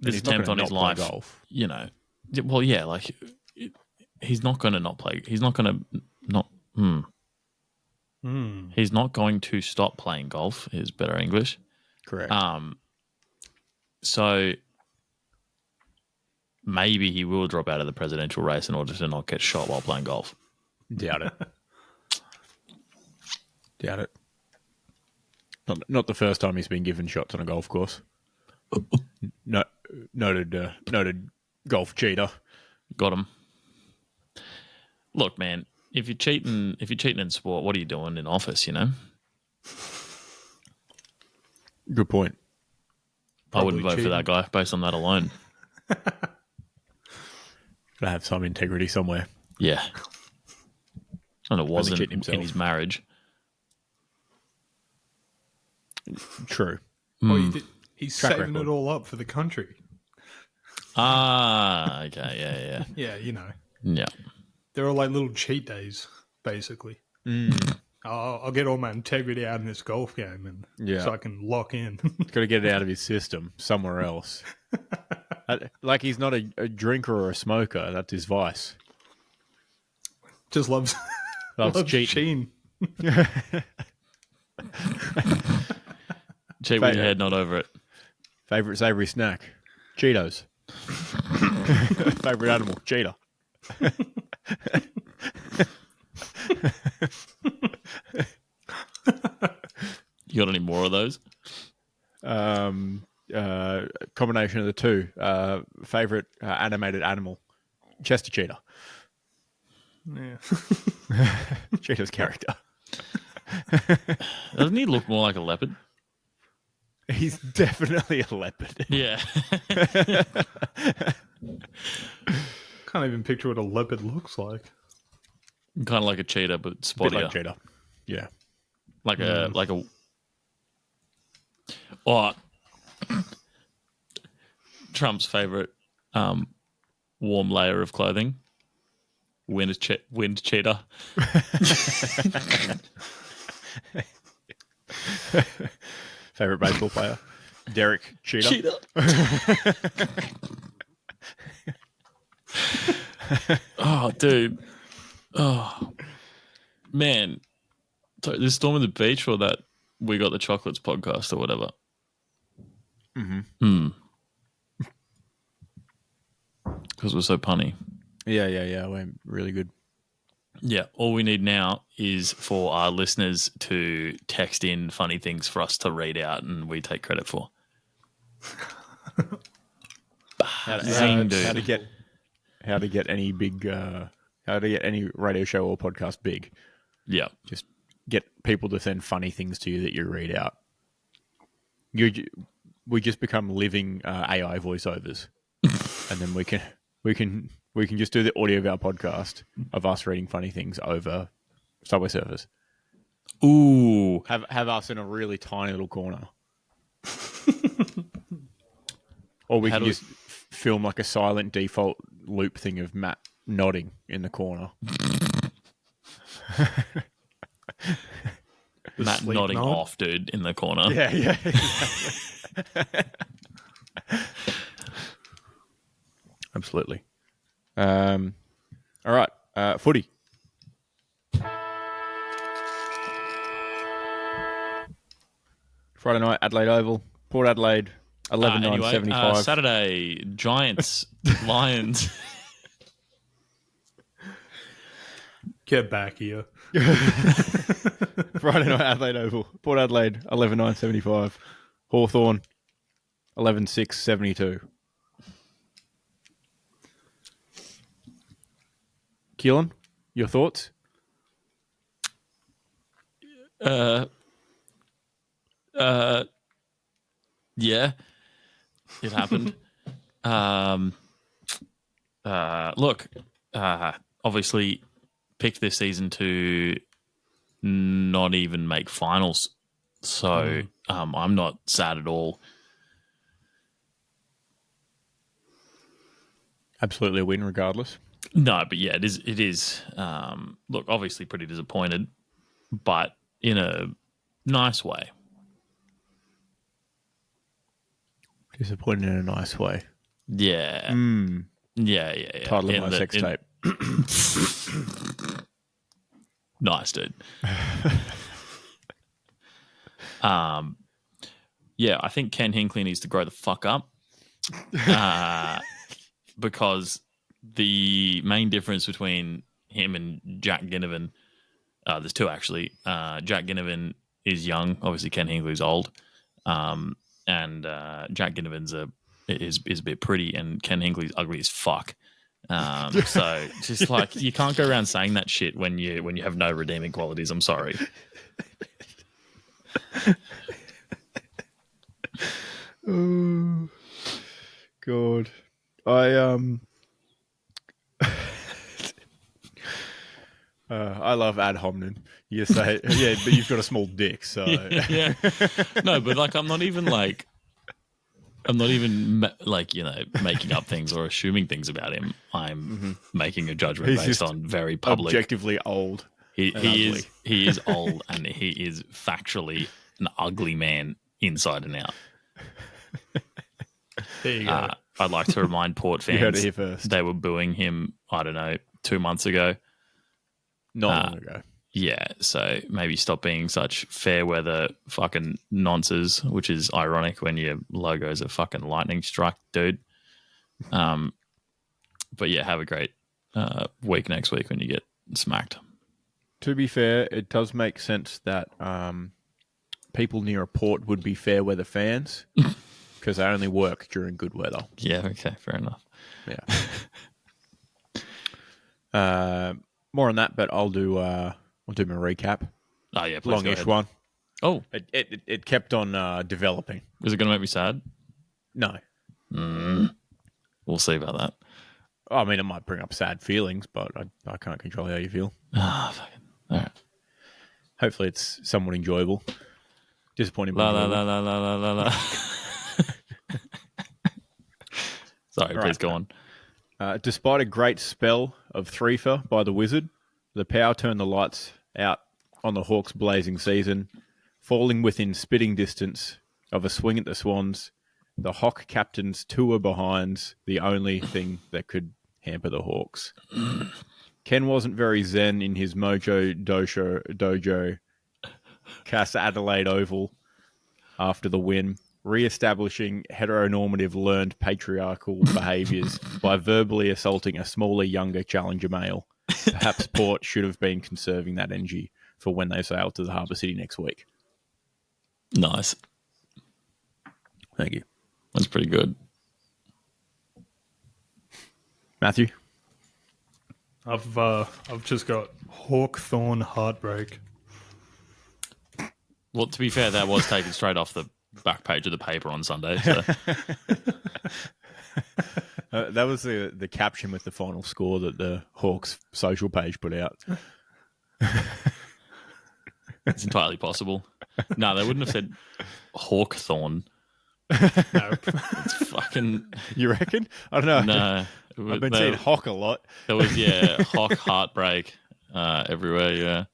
he's attempt on his life, golf. Well, yeah, like he's not going to not play. He's not going to not. He's not going to stop playing golf. Is better English. Correct. So maybe he will drop out of the presidential race in order to not get shot while playing golf. Doubt it. Doubt it. Not the first time he's been given shots on a golf course. No, noted golf cheater. Got him. Look, man, if you're cheating in sport, what are you doing in office? Good point. I wouldn't vote for that guy based on that alone. Gotta have some integrity somewhere. Yeah. And it wasn't in his marriage. True. Well, he's saving it all up for the country. Ah, okay, Yeah, Yeah. They're all like little cheat days, basically. I'll get all my integrity out in this golf game, and so I can lock in. Got to get it out of his system somewhere else. Like he's not a drinker or a smoker. That's his vice. Just loves cheating. Cheat with your head not over it. Favorite savoury snack? Cheetos. Favorite animal? Cheetah. You got any more of those? Combination of the two. Favorite animated animal? Chester cheetah. Yeah. Cheetah's character. Doesn't he look more like a leopard? He's definitely a leopard. Yeah. Can't even picture what a leopard looks like. Kind of like a cheetah, but spottier. Bit like cheetah. Yeah. Like a. Oh, Trump's favorite warm layer of clothing. Wind cheetah. Favorite baseball player? Derek Cheetah. Oh, dude. Oh, man. So this Storm on the Beach or that We Got the Chocolates podcast or whatever? Because we're so punny. Yeah. We're really good. Yeah. All we need now is for our listeners to text in funny things for us to read out and we take credit for. How to get any big how to get any radio show or podcast big. Yeah. Just get people to send funny things to you that you read out. We just become living AI voiceovers. And then we can just do the audio of our podcast of us reading funny things over Subway Surfers. Ooh. Have us in a really tiny little corner. Or we can just film like a silent default loop thing of Matt nodding in the corner. Matt nodding off, dude, in the corner. Yeah. Absolutely. All right. Footy. Friday night, Adelaide Oval. Port Adelaide, 11-9-75. Saturday, Giants, Lions. Get back here. Friday night, Adelaide Oval. Port Adelaide, 11-9-75. Hawthorn, 11-6-72. Keelan, your thoughts? Yeah, it happened. Look, obviously picked this season to not even make finals. So I'm not sad at all. Absolutely a win regardless. No, but yeah, it is. Look, obviously pretty disappointed, but in a nice way. Disappointed in a nice way. Yeah. Yeah. Title of my sex tape. Nice, dude. Yeah, I think Ken Hinckley needs to grow the fuck up. Because the main difference between him and Jack Ginnivan, there's two actually. Jack Ginnivan is young, obviously Ken Hinckley's old, and Jack Ginnivan's is a bit pretty, and Ken Hinckley's ugly as fuck. So just like you can't go around saying that shit when you have no redeeming qualities. I'm sorry. Oh, God. I love ad hominem. You say, yeah, but you've got a small dick, so yeah. No, but like I'm not even making up things or assuming things about him. I'm making a judgment based on very public, objectively old. He is old, and he is factually an ugly man inside and out. There you go. I'd like to remind Port fans you heard it here first. They were booing him, I don't know, 2 months ago. Not long ago. Yeah, so maybe stop being such fair weather fucking nonsense, which is ironic when your logo's a fucking lightning strike, dude. But yeah, have a great week next week when you get smacked. To be fair, it does make sense that people near a port would be fair weather fans because they only work during good weather. Yeah, okay, fair enough. Yeah. More on that, but I'll do my recap. Oh yeah, please. Longish one. Oh, it kept on developing. Is it going to make me sad? No. We'll see about that. I mean, it might bring up sad feelings, but I can't control how you feel. Fucking. All right. Hopefully it's somewhat enjoyable. Disappointing. La. Sorry, please go on. Despite a great spell of threefer by the Wizard, the Power turned the lights out on the Hawks' blazing season, falling within spitting distance of a swing at the Swans. The Hawk captain's 2 were behinds, the only thing that could hamper the Hawks. Ken wasn't very zen in his mojo dojo Port Adelaide Oval after the win, re-establishing heteronormative learned patriarchal behaviours by verbally assaulting a smaller, younger challenger male. Perhaps Port should have been conserving that energy for when they sail to the Harbour City next week. Nice. Thank you. That's pretty good. Matthew? I've just got Hawkthorn heartbreak. Well, to be fair, that was taken straight off the back page of the paper on Sunday. So. That was the caption with the final score that the Hawks social page put out. It's entirely possible. No, they wouldn't have said Hawkthorn. No. It's fucking... You reckon? I don't know. No. I've been seeing Hawk a lot. There was, Hawk heartbreak everywhere, yeah.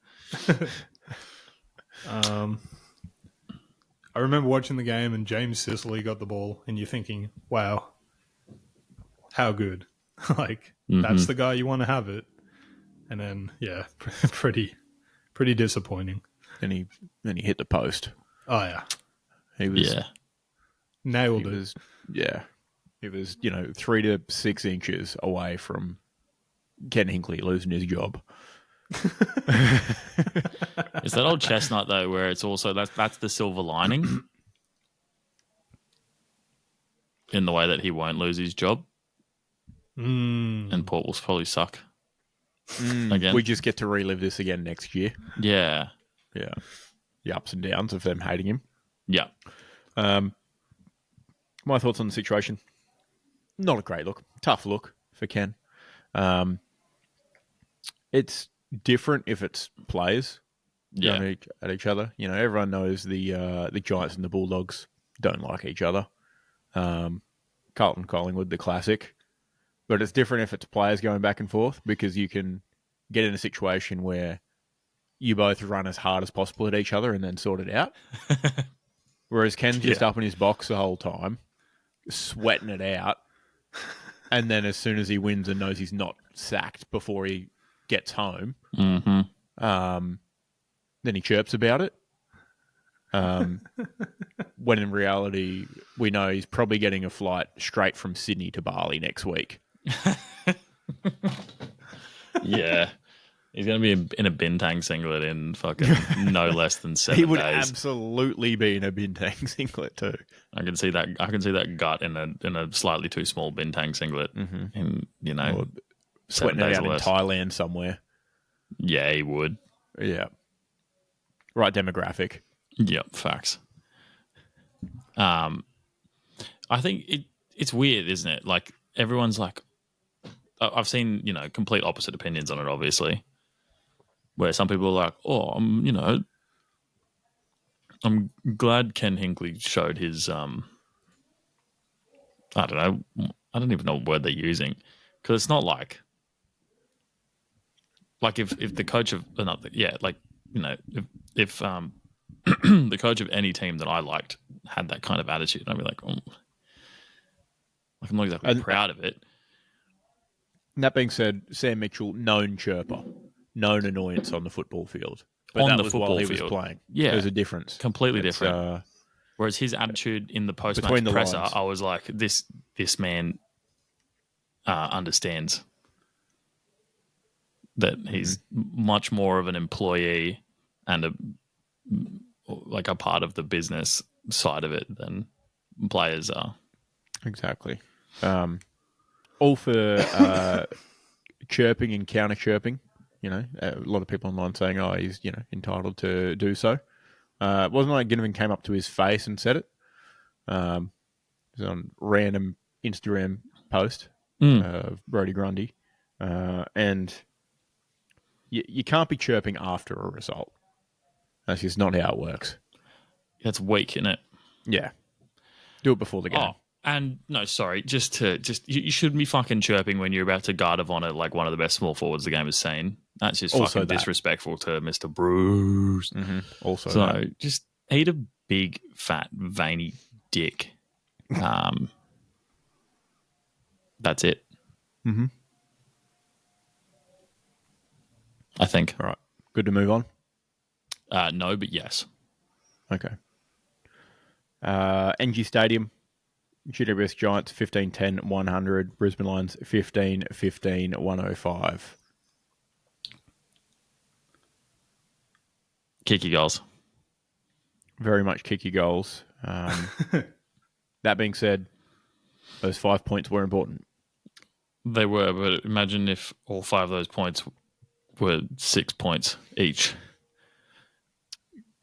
I remember watching the game and James Sicily got the ball and you're thinking, wow, how good. That's the guy you want to have it. And then, pretty disappointing. Then he hit the post. Oh, yeah. He was... Yeah. Nailed it. He was, 3 to 6 inches away from Ken Hinckley losing his job. It's that old chestnut though, where it's also that's the silver lining in the way that he won't lose his job, and Port will probably suck. again. We just get to relive this again next year. Yeah. Yeah. The ups and downs of them hating him. Yeah. My thoughts on the situation. Not a great look. Tough look for Ken. It's different if it's players going at each other. You know, everyone knows the Giants and the Bulldogs don't like each other. Carlton Collingwood, the classic. But it's different if it's players going back and forth because you can get in a situation where you both run as hard as possible at each other and then sort it out. Whereas Ken's just up in his box the whole time, sweating it out. And then as soon as he wins and knows he's not sacked before he gets home, then he chirps about it. When in reality, we know he's probably getting a flight straight from Sydney to Bali next week. Yeah. He's going to be in a bintang singlet in fucking no less than 7 days. He would absolutely be in a bintang singlet too. I can see that gut in a slightly too small bintang singlet. In, you know, or sweating it out in Thailand somewhere. Yeah, he would. Yeah. Right demographic. Yep, facts. I think it's weird, isn't it? Like, everyone's like, I've seen, you know, complete opposite opinions on it, obviously. Where some people are like, oh, I'm glad Ken Hinkley showed his, I don't know, I don't even know what word they're using. Because it's not like if the coach of another, if the coach of any team that I liked had that kind of attitude, I'd be like, oh, I'm not exactly proud of it. That being said, Sam Mitchell, known chirper, known annoyance on the football field. But on that the was football while he field. was playing. Yeah. There's a difference. Completely different. Whereas his attitude in the post-match presser, I was like, this man understands that he's much more of an employee and a part of the business side of it than players are. Exactly. All for chirping and counter chirping. You know, a lot of people online saying, "Oh, he's entitled to do so." It wasn't like Ginnivan came up to his face and said it. It was on random Instagram post of Brodie Grundy, and you can't be chirping after a result. That's just not how it works. That's weak, isn't it? Yeah, do it before the game. Oh, and no, sorry, you shouldn't be fucking chirping when you're about to guard of honor like one of the best small forwards the game has seen. That's just also fucking disrespectful to Mr. Bruce. Mm-hmm. Also, so just eat a big, fat, veiny dick. That's it. Mm-hmm. I think. All right. Good to move on? No, but yes. Okay. NG Stadium, GWS Giants 15-10-100, Brisbane Lions 15-15-105. Kicky goals. Very much kicky goals. That being said, those 5 points were important. They were, but imagine if all 5 of those points were 6 points each.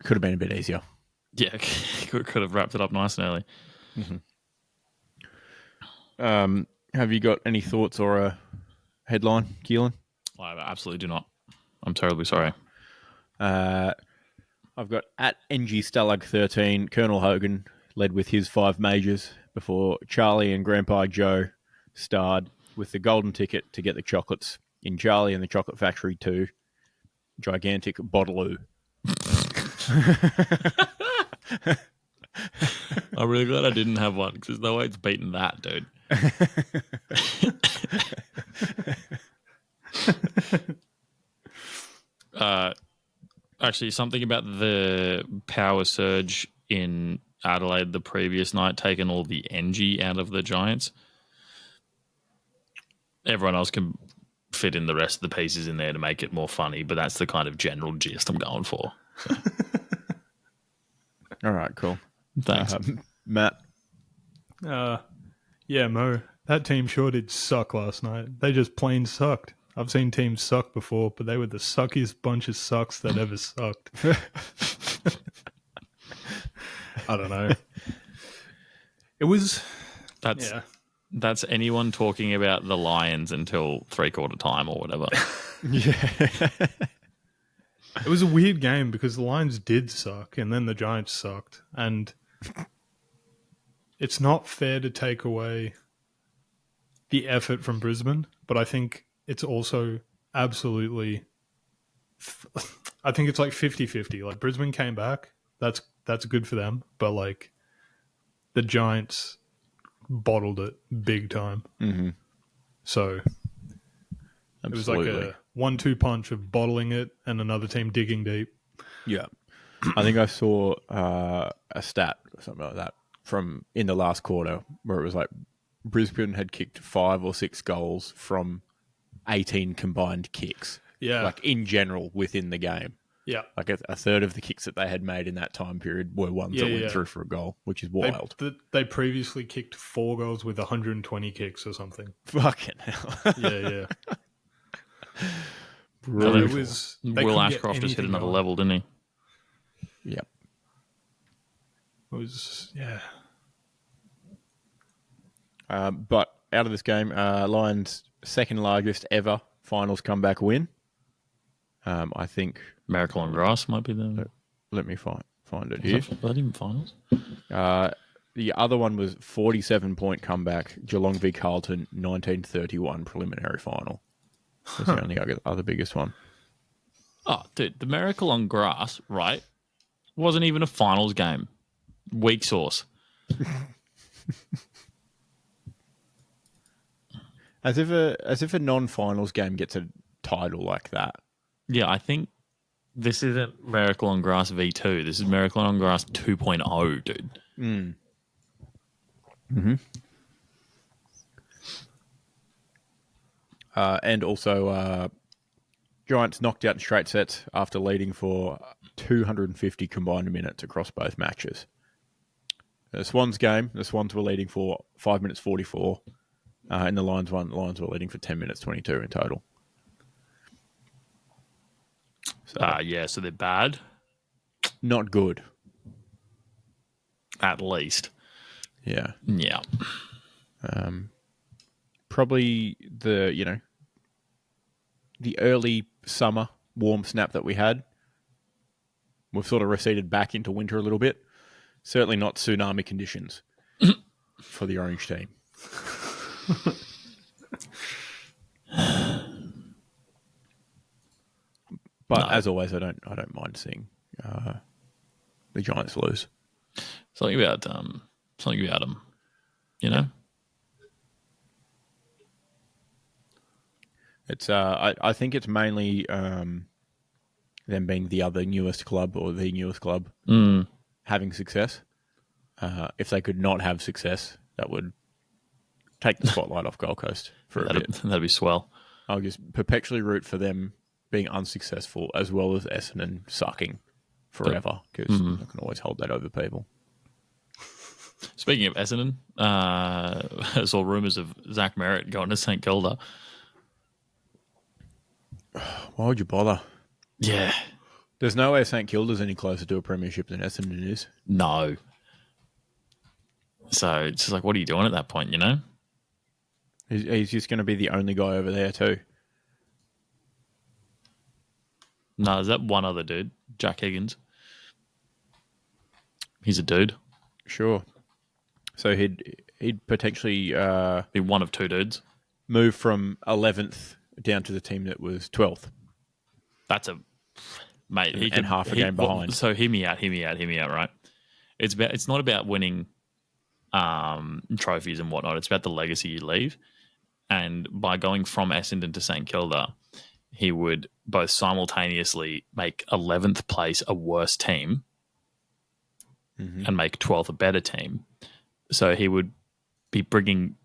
Could have been a bit easier. Yeah, could have wrapped it up nice and early. Mm-hmm. Have you got any thoughts or a headline, Keelan? I absolutely do not. I'm terribly sorry. I've got at NG Stalag 13, Colonel Hogan led with his 5 majors before Charlie and Grandpa Joe starred with the golden ticket to get the chocolates in Charlie and the Chocolate Factory 2, Gigantic Bottloo. I'm really glad I didn't have one because there's no way it's beaten that, dude. Actually, something about the power surge in Adelaide the previous night taking all the energy out of the Giants. Everyone else can fit in the rest of the pieces in there to make it more funny, but that's the kind of general gist I'm going for. So. All right, cool. Thanks. Matt? Yeah, Mo. That team sure did suck last night. They just plain sucked. I've seen teams suck before, but they were the suckiest bunch of sucks that ever sucked. I don't know. It was... That's anyone talking about the Lions until 3/4 time or whatever. Yeah. It was a weird game because the Lions did suck and then the Giants sucked. And it's not fair to take away the effort from Brisbane, but I think it's also absolutely... I think it's like 50-50. Like, Brisbane came back. That's good for them. But, like, the Giants bottled it big time. Mm-hmm. So It was like a 1-2 punch of bottling it and another team digging deep. Yeah. I think I saw a stat or something like that from in the last quarter where it was like Brisbane had kicked 5 or 6 goals from 18 combined kicks. Yeah. Like in general within the game. Yeah. Like a third of the kicks that they had made in that time period were ones that went through for a goal, which is wild. They previously kicked 4 goals with 120 kicks or something. Fucking hell. Yeah. Will Ashcroft just hit another level, didn't he? Yep. It was, But out of this game, Lions' second largest ever finals comeback win. I think Miracle on Grass might be the... Let me find it here. Was that even finals? The other one was 47-point comeback, Geelong v Carlton, 1931 preliminary final. That's the only other biggest one. Oh, dude, the Miracle on Grass, right, wasn't even a finals game. Weak sauce. As if a non-finals game gets a title like that. Yeah, I think this isn't Miracle on Grass V2. This is Miracle on Grass 2.0, dude. Mm. Mm-hmm. And also, Giants knocked out in straight sets after leading for 250 combined minutes across both matches. The Swans game, the Swans were leading for 5 minutes 44. And the Lions were leading for 10 minutes 22 in total. So they're bad. Not good. At least. Yeah. Yeah. Probably the early summer warm snap that we had. We've sort of receded back into winter a little bit. Certainly not tsunami conditions for the Orange team. But as always, I don't mind seeing the Giants lose. Something about them, you know. It's I think it's mainly them being the newest club having success. If they could not have success, that would take the spotlight off Gold Coast for a bit. That'd be swell. I'll just perpetually root for them being unsuccessful as well as Essendon sucking forever because I can always hold that over people. Speaking of Essendon, I saw rumours of Zach Merritt going to St Kilda. Why would you bother? Yeah. There's no way St Kilda's any closer to a premiership than Essendon is. No. So it's just like, what are you doing at that point, you know? He's just going to be the only guy over there too. No, there's that one other dude, Jack Higgins. He's a dude. Sure. So he'd potentially be one of 2 dudes. Move from 11th down to the team that was 12th. That's mate. He and half a game behind. So hear me out. Right? It's not about winning trophies and whatnot. It's about the legacy you leave. And by going from Essendon to St Kilda, he would both simultaneously make 11th place a worse team and make 12th a better team. So he would be bringing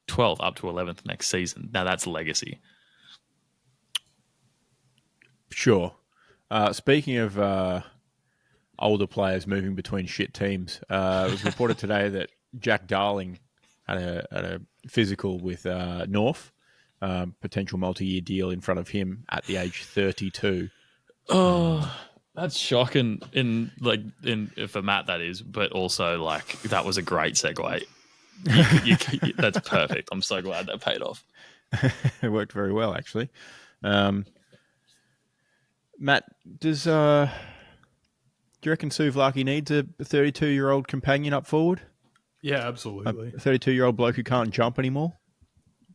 12th up to 11th next season. Now that's legacy. Sure. Speaking of older players moving between shit teams, it was reported today that Jack Darling had a physical with North. potential multi-year deal in front of him at the age 32. Oh, that's shocking for Matt, that is, but also like that was a great segue. That's perfect. I'm so glad that paid off. It worked very well, actually. Matt, do you reckon Souvlaki needs a 32-year-old companion up forward? Yeah, absolutely. A 32-year-old bloke who can't jump anymore?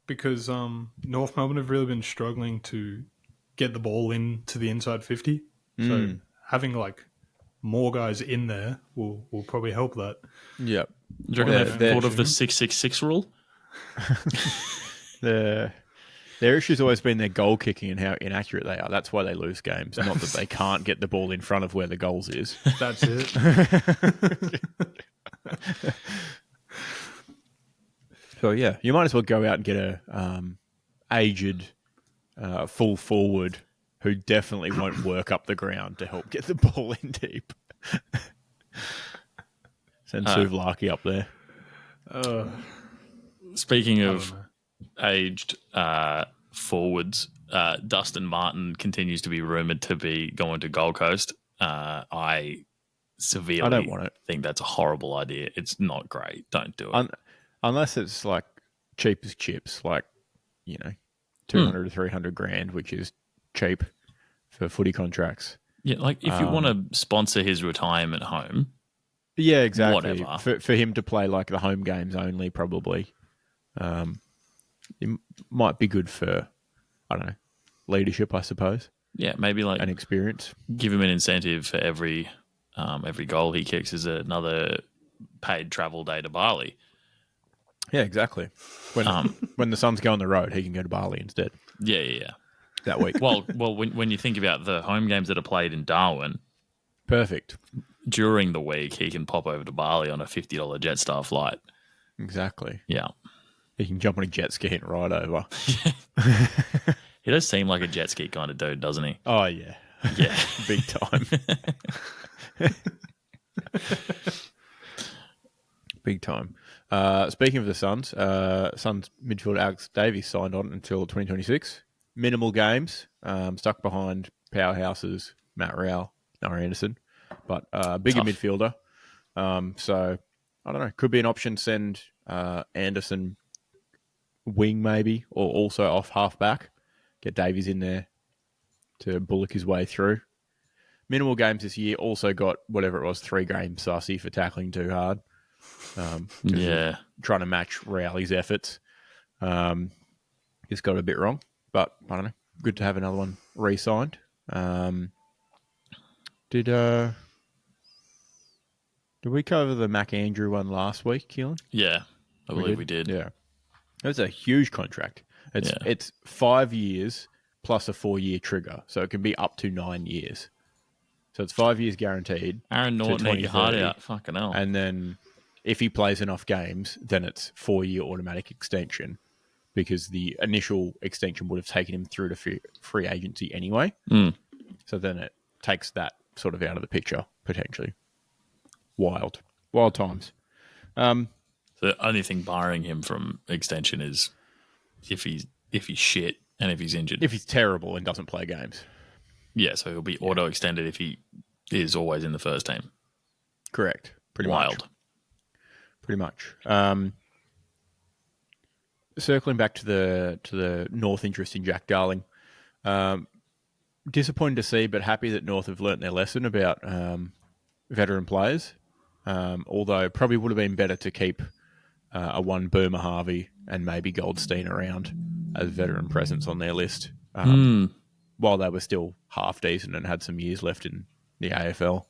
Because North Melbourne have really been struggling to get the ball into the inside 50. So having like more guys in there will probably help that. Yep. Do you reckon they've thought of the 666 rule? Their issue's always been their goal kicking and how inaccurate they are. That's why they lose games. Not that they can't get the ball in front of where the goals is. That's it. So yeah, you might as well go out and get a aged full forward who definitely won't work up the ground to help get the ball in deep. Send Souvlaki up there. Speaking of aged forwards, Dustin Martin continues to be rumoured to be going to Gold Coast. I don't want it. think that's a horrible idea. It's not great. Don't do it. Unless it's like cheap as chips, like, 200 to 300 grand, which is cheap for footy contracts. Yeah, like if you want to sponsor his retirement home. Yeah, exactly. Whatever. For him to play like the home games only, probably. It might be good for, I don't know, leadership, I suppose. Yeah, maybe like an experience. Give him an incentive for every goal he kicks is another paid travel day to Bali. Yeah, exactly. When the Suns go on the road, he can go to Bali instead. Yeah. That week. Well, when you think about the home games that are played in Darwin, perfect. During the week, he can pop over to Bali on a $50 Jetstar flight. Exactly. Yeah. He can jump on a jet ski and ride over. He does seem like a jet ski kind of dude, doesn't he? Oh, yeah. Yeah. Big time. Big time. Speaking of the Suns, Suns midfielder Alex Davies signed on until 2026. Minimal games, stuck behind powerhouses Matt Rowell, Noah Anderson, but bigger midfielder. So, I don't know, could be an option. Send Anderson wing maybe, or also off half-back. Get Davies in there to bullock his way through. Minimal games this year. Also got, whatever it was, 3 games sussy for tackling too hard. Trying to match Rowley's efforts. Just got a bit wrong, but I don't know. Good to have another one re-signed. Did we cover the Mac Andrew one last week, Keelan? Yeah, I believe we did. Yeah, that's a huge contract. It's 5 years plus a 4-year trigger, so it can be up to 9 years. So it's 5 years guaranteed. Aaron Norton, eat your heart out, fucking hell. And then if he plays enough games, then it's 4-year automatic extension, because the initial extension would have taken him through to free agency anyway. So then it takes that sort of out of the picture, potentially. Wild times. The only thing barring him from extension is if he's shit and if he's injured. If he's terrible and doesn't play games. Yeah, so he'll be auto-extended if he is always in the first team. Correct. Pretty much. Circling back to the North interest in Jack Darling. Disappointed to see, but happy that North have learnt their lesson about veteran players. Although probably would have been better to keep a one Boomer Harvey and maybe Goldstein around as veteran presence on their list while they were still half decent and had some years left in the AFL.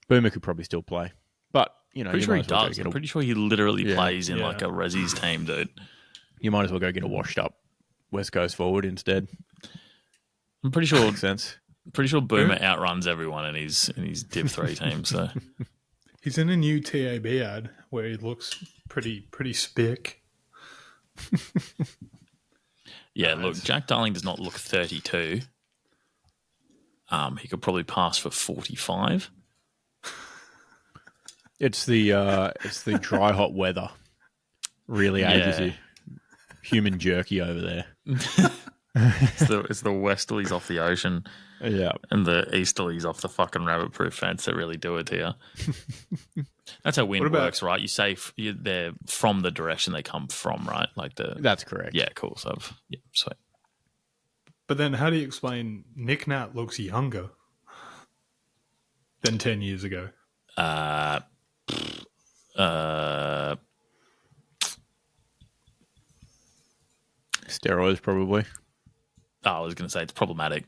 Boomer could probably still play, but pretty sure he does. I'm pretty sure he literally plays in like a Rezzy's team, dude. You might as well go get a washed up West Coast forward instead. I'm pretty sure. Makes sense. Pretty sure Boomer outruns everyone in his Div 3 team. So he's in a new TAB ad where he looks pretty spick. Yeah, look, Jack Darling does not look 32. He could probably pass for 45. It's the dry hot weather really ages you. human jerky over there. It's the westerlies off the ocean, yeah, and the easterlies off the fucking rabbit-proof fence that really do it to you. That's how wind works, right? You say they're from the direction they come from, right? That's correct. Yeah, cool. So, yeah, sweet. But then, how do you explain Nick Nat looks younger than 10 years ago? Steroids, probably. I was going to say it's problematic.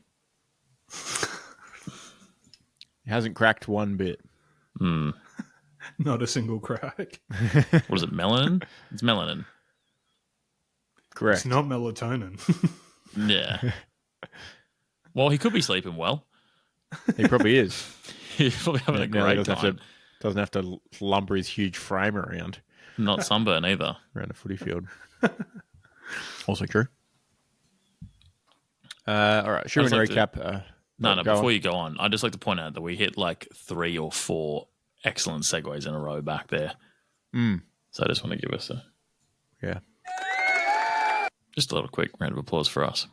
It hasn't cracked one bit. Not a single crack. What is it, melanin? It's melanin. Correct. It's not melatonin. Yeah. Well, he could be sleeping well. He probably is. He's probably having a great time. Doesn't have to lumber his huge frame around. Not sunburn either. Around a footy field. Also true. All right, should we recap? Before you go on, I'd just like to point out that we hit like 3 or 4 excellent segues in a row back there. So I just want to give us just a little quick round of applause for us.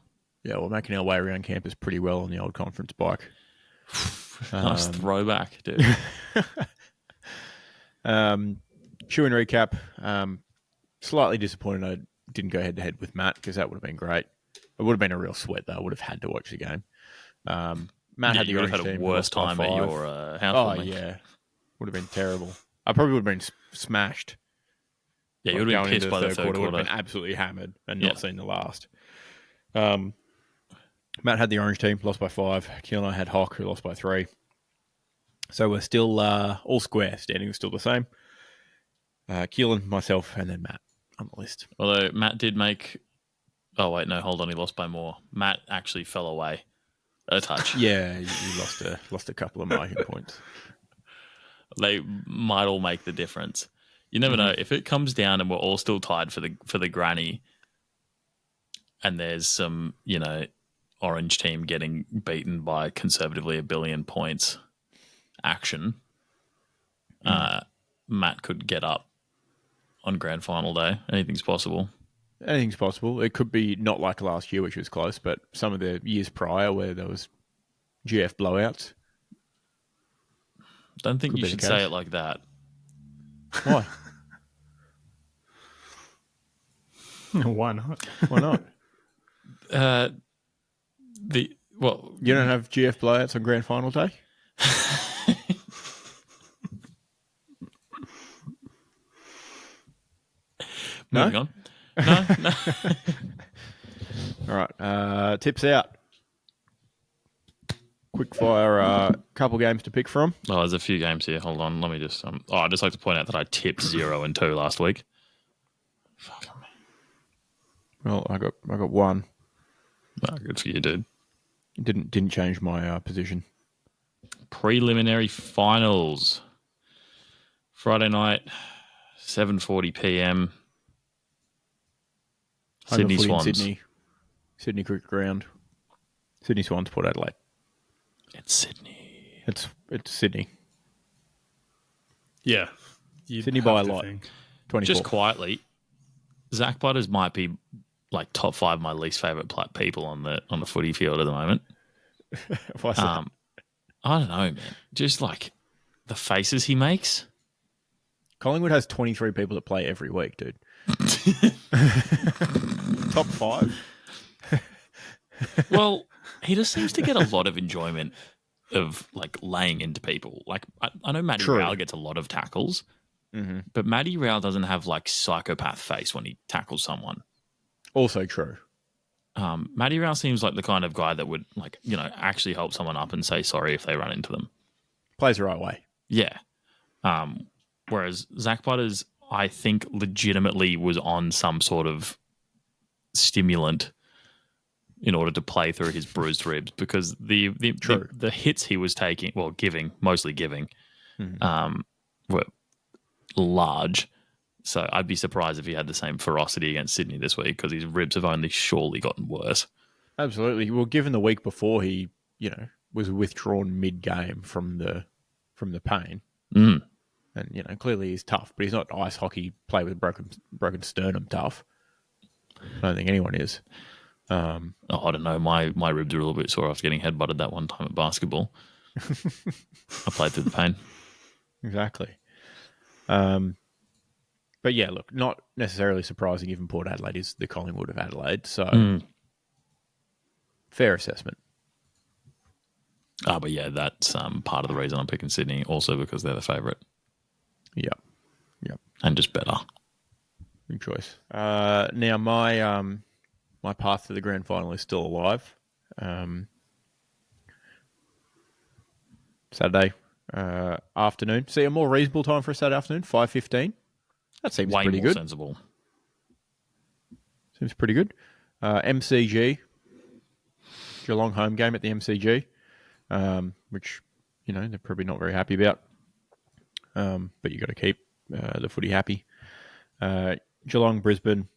Yeah, we're making our way around campus pretty well on the old conference bike. Nice throwback, dude. Shoe and recap. Slightly disappointed I didn't go head-to-head with Matt because that would have been great. It would have been a real sweat, though. I would have had to watch the game. Matt had the orange team. You would have had a worse time at your house. Oh, yeah. Would have been terrible. I probably would have been smashed. Yeah, you would have been pissed by the third quarter. Would have been absolutely hammered and not seen the last. Matt had the orange team, lost by 5. Keelan and I had Hawk, who lost by 3. So we're still all square. Standing is still the same. Keelan, myself, and then Matt on the list. Although Matt did make... Oh, wait, no, hold on. He lost by more. Matt actually fell away a touch. Yeah, you lost a couple of marking points. They might all make the difference. You never know. If it comes down and we're all still tied for the granny and there's some, orange team getting beaten by conservatively 1 billion points action, Matt could get up on grand final day. Anything's possible. Anything's possible. It could be not like last year, which was close, but some of the years prior where there was GF blowouts. Don't think you should say it like that. Why? Why not? Why not? You don't have GF blowouts on grand final day? Moving on. No. All right. Tips out. Quick fire. Couple games to pick from. Oh, there's a few games here. Hold on. Let me just. I'd just like to point out that I tipped 0 and 2 last week. Fuck me. Well, I got 1. Oh, good for you, dude. Didn't change my position. Preliminary finals. Friday night, 7:40 p.m. Sydney Swans. Sydney Cricket Ground. Sydney Swans, Port Adelaide. It's Sydney. It's Sydney. Yeah. Sydney by a lot. 24. Just quietly, Zach Butters might be like top 5 of my least favourite people on the footy field at the moment. Why's that? I don't know, man. Just like the faces he makes. Collingwood has 23 people that play every week, dude. Top 5. Well, he just seems to get a lot of enjoyment of like laying into people. Like I know Matty Rowell gets a lot of tackles, but Matty Rowell doesn't have like psychopath face when he tackles someone. Also true. Matty Rowell seems like the kind of guy that would like, actually help someone up and say sorry if they run into them. Plays the right way. Yeah. Whereas Zach Butters, I think, legitimately was on some sort of stimulant in order to play through his bruised ribs because the hits he was taking, mostly giving, were large. So I'd be surprised if he had the same ferocity against Sydney this week because his ribs have only surely gotten worse. Absolutely. Well, given the week before he, was withdrawn mid-game from the pain. And, clearly he's tough, but he's not ice hockey, play with broken sternum tough. I don't think anyone is. I don't know. My ribs are a little bit sore after getting headbutted that one time at basketball. I played through the pain. Exactly. But yeah, look, not necessarily surprising given Port Adelaide is the Collingwood of Adelaide. So fair assessment. But yeah, that's part of the reason I'm picking Sydney, also because they're the favourite. Yep. And just better. Good choice. Now, my path to the grand final is still alive. Saturday afternoon. See, a more reasonable time for a Saturday afternoon, 5:15. That seems way pretty more good. Sensible. Seems pretty good. MCG, Geelong home game at the MCG, which, they're probably not very happy about. But you got to keep the footy happy. Geelong, Brisbane.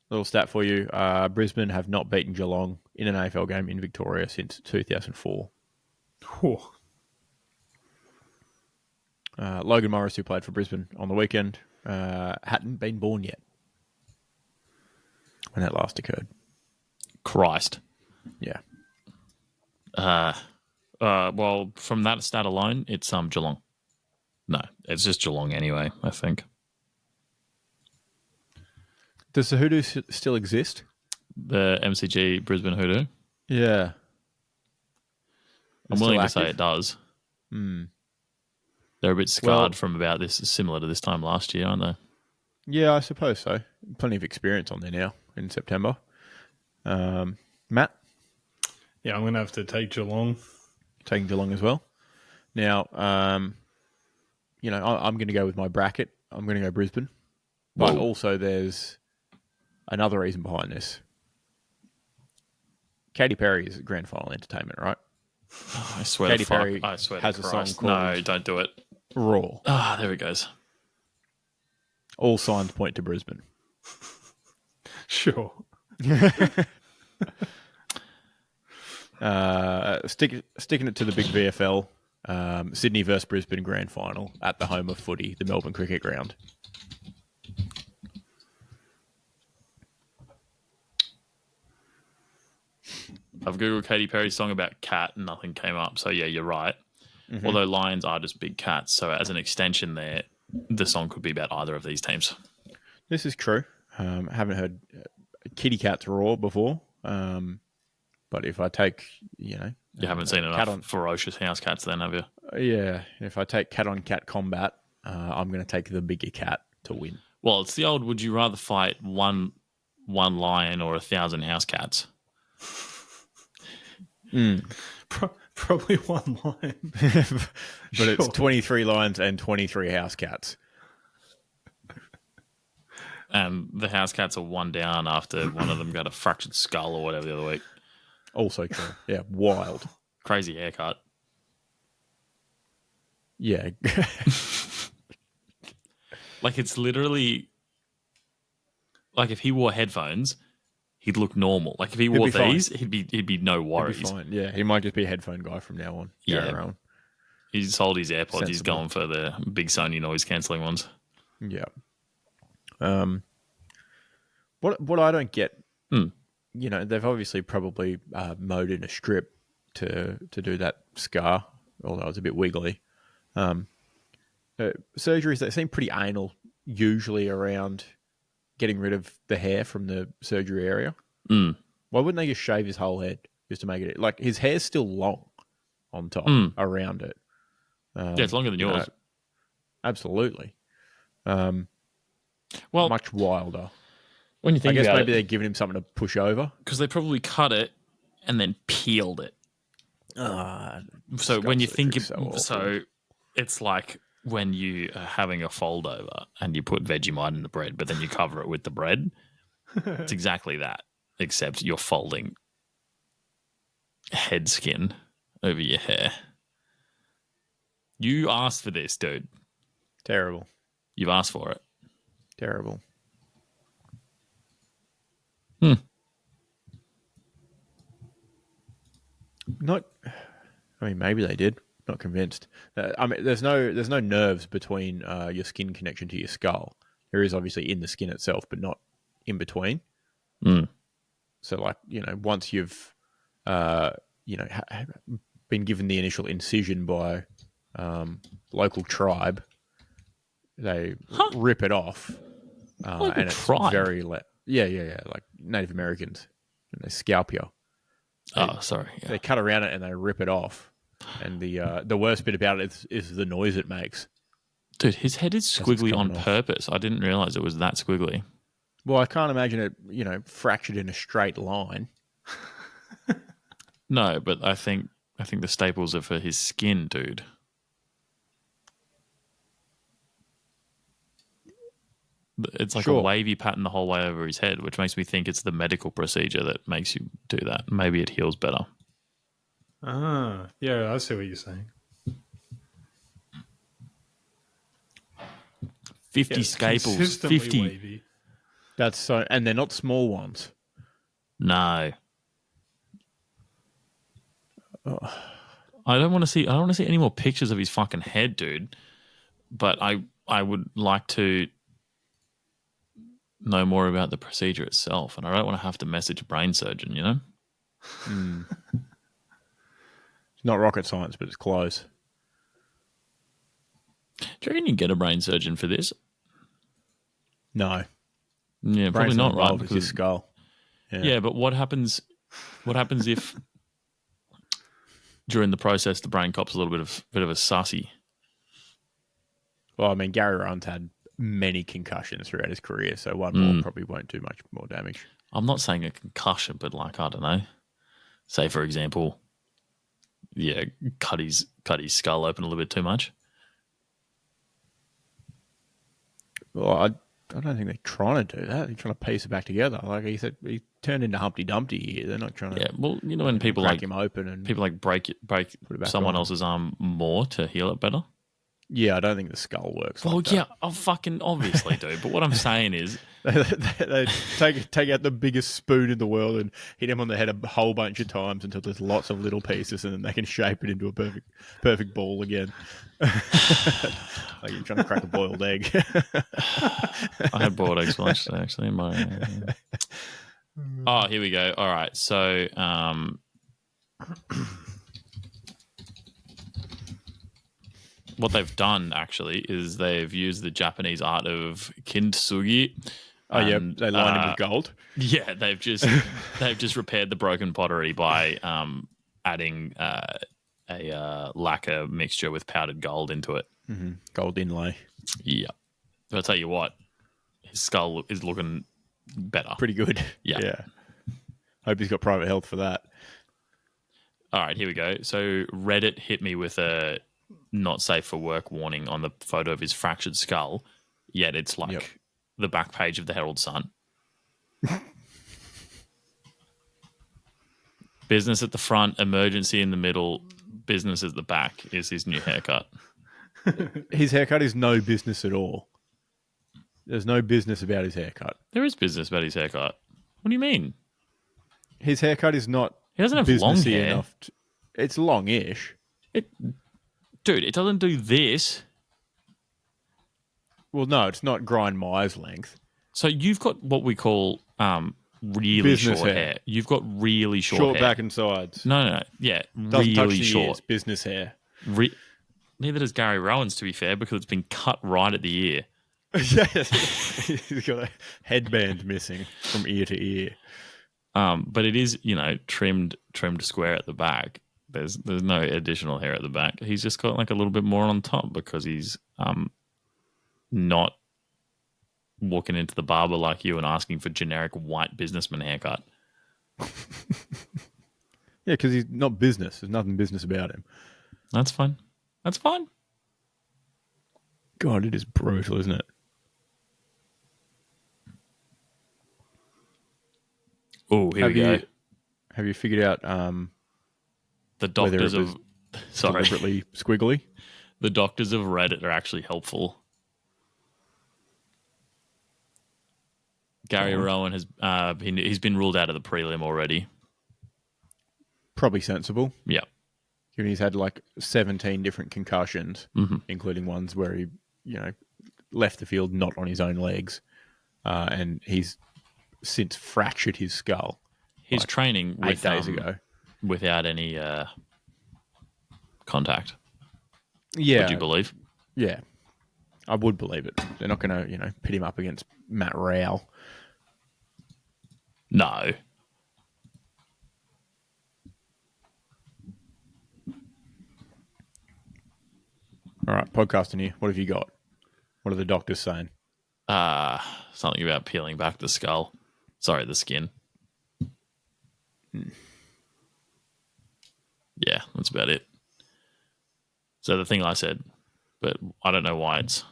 Little stat for you. Brisbane have not beaten Geelong in an AFL game in Victoria since 2004. Oh. Logan Morris, who played for Brisbane on the weekend, hadn't been born yet when that last occurred. Christ. Yeah. Well, from that stat alone, it's Geelong. No, it's just Geelong anyway, I think. Does the Hoodoo still exist? The MCG Brisbane Hoodoo? Yeah. I'm willing to say it does. They're a bit scarred from about this, similar to this time last year, aren't they? Yeah, I suppose so. Plenty of experience on there now in September. Matt? Yeah, I'm going to have to take Geelong. Taking Geelong as well. Now, I'm going to go with my bracket. I'm going to go Brisbane. But also there's another reason behind this. Katy Perry is grand final entertainment, right? I swear Katy to fuck. Perry I swear has to a Christ. song called No, don't do it. Raw. There it goes. All signs point to Brisbane. Sure. Sticking it to the big VFL, Sydney versus Brisbane grand final at the home of footy, the Melbourne Cricket Ground. I've Googled Katy Perry's song about cat and nothing came up. So, yeah, you're right. Mm-hmm. Although lions are just big cats. So, as an extension there, the song could be about either of these teams. This is true. Haven't heard kitty cats roar before. But if I take, You haven't seen enough ferocious house cats then, have you? Yeah. If I take cat-on-cat combat, I'm going to take the bigger cat to win. Well, it's the old, would you rather fight one lion or 1,000 house cats? Probably one lion. But sure. It's 23 lions and 23 house cats. And the house cats are one down after one of them got a fractured skull or whatever the other week. Also true. Yeah, wild. Crazy haircut. Yeah. Like, it's literally... Like, if he wore headphones, he'd look normal. Like, if he wore these, he'd be no worries. He'd be fine. Yeah, he might just be a headphone guy from now on. Yeah. He sold his AirPods. Sensible. He's going for the big Sony noise-cancelling ones. Yeah. What I don't get... they've obviously probably mowed in a strip to do that scar, although it's a bit wiggly. Surgeries that seem pretty anal, usually around getting rid of the hair from the surgery area. Why wouldn't they just shave his whole head just to make it... Like, his hair's still long on top, around it. Yeah, it's longer than yours. Absolutely. Well, much wilder. When you think I guess about maybe they're giving him something to push over. Because they probably cut it and then peeled it. So when you think... So it's like when you are having a fold over and you put Vegemite in the bread, but then you cover it with the bread. It's exactly that, except you're folding head skin over your hair. You asked for this, dude. Terrible. You've asked for it. Terrible. Maybe they did. Not convinced. There's no nerves between your skin connection to your skull. There is obviously in the skin itself, but not in between. So, like, once you've, been given the initial incision by local tribe, they rip it off. And it's tribe? very, like Native Americans. And they scalp you. Sorry. Yeah. They cut around it and they rip it off. And the worst bit about it is the noise it makes. Dude, his head is squiggly on purpose. I didn't realize it was that squiggly. Well, I can't imagine it, fractured in a straight line. No, but I think the staples are for his skin, dude. It's like a wavy pattern the whole way over his head, which makes me think it's the medical procedure that makes you do that. Maybe it heals better. Yeah, I see what you're saying. 50 staples. 50. Wavy. That's so, and they're not small ones. No. I don't want to see any more pictures of his fucking head, dude. But I would like to know more about the procedure itself, and I don't want to have to message a brain surgeon, It's not rocket science, but it's close. Do you reckon you get a brain surgeon for this? No. Yeah, probably not, right? Because his skull. Yeah, but what happens if during the process the brain cop's a little bit of a sussy? Well, I mean, Gary Rowan's had many concussions throughout his career, so one more probably won't do much more damage. I'm not saying a concussion, but like, I don't know. Say, for example, cut his skull open a little bit too much. Well, I don't think they're trying to do that. They're trying to piece it back together. Like he said, he turned into Humpty Dumpty here. They're not trying to. Yeah, well, when people crack him open and people like break someone else's arm more to heal it better. Yeah, I don't think the skull works. Well, like that. I fucking obviously do. But what I'm saying is, they take out the biggest spoon in the world and hit him on the head a whole bunch of times until there's lots of little pieces, and then they can shape it into a perfect ball again. Like you're trying to crack a boiled egg. I had boiled eggs for lunch today, actually. In my here we go. All right, so what they've done actually is they've used the Japanese art of kintsugi. Oh yeah, they lined him with gold. Yeah, they've just repaired the broken pottery by adding a lacquer mixture with powdered gold into it. Mm-hmm. Gold inlay. Yeah, but I'll tell you what, his skull is looking better. Pretty good. Yeah. Hope he's got private health for that. All right, here we go. So Reddit hit me with a not safe for work warning on the photo of his fractured skull, yet it's like the back page of the Herald Sun. Business at the front, emergency in the middle, business at the back is his new haircut. His haircut is no business at all. There's no business about his haircut. There is business about his haircut. What do you mean? His haircut is not. He doesn't have long hair. It's long-ish. Dude, it doesn't do this. Well, no, it's not Grind Myers length. So you've got what we call really business short hair. You've got really short hair. Back and sides. No. Yeah, Doesn't touch really the short. ears, business hair. Neither does Gary Rowan's, to be fair, because it's been cut right at the ear. Yes. He's got a headband missing from ear to ear. But it is, trimmed square at the back. There's no additional hair at the back. He's just got like a little bit more on top because he's not walking into the barber like you and asking for generic white businessman haircut. Yeah, because he's not business. There's nothing business about him. That's fine. God, it is brutal, isn't it? Oh, here we go. Have you figured out the doctors of deliberately squiggly? The doctors of Reddit are actually helpful. Gary Rowan has he's been ruled out of the prelim already. Probably sensible. Yeah. Given he's had like 17 different concussions, including ones where he, left the field not on his own legs, and he's since fractured his skull. He's training with, 8 days ago without any contact. Yeah. Would you believe? Yeah. I would believe it. They're not going to, pit him up against Matt Rowell. No. All right, podcasting here. What have you got? What are the doctors saying? Something about peeling back the skull. Sorry, the skin. Yeah, that's about it. So the thing I said, but I don't know why it's...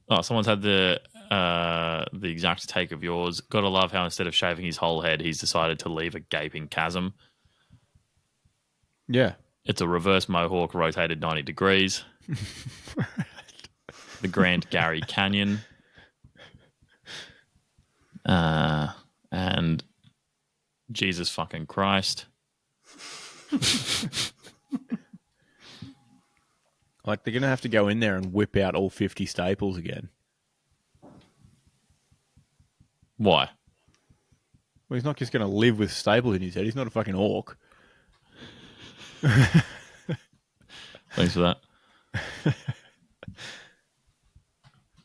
Oh, someone's had the exact take of yours. Gotta love how instead of shaving his whole head, he's decided to leave a gaping chasm. Yeah. It's a reverse mohawk rotated 90 degrees. The Grand Gary Canyon. And Jesus fucking Christ. Like, they're going to have to go in there and whip out all 50 staples again. Why? Well, he's not just going to live with staples in his head. He's not a fucking orc. Thanks for that.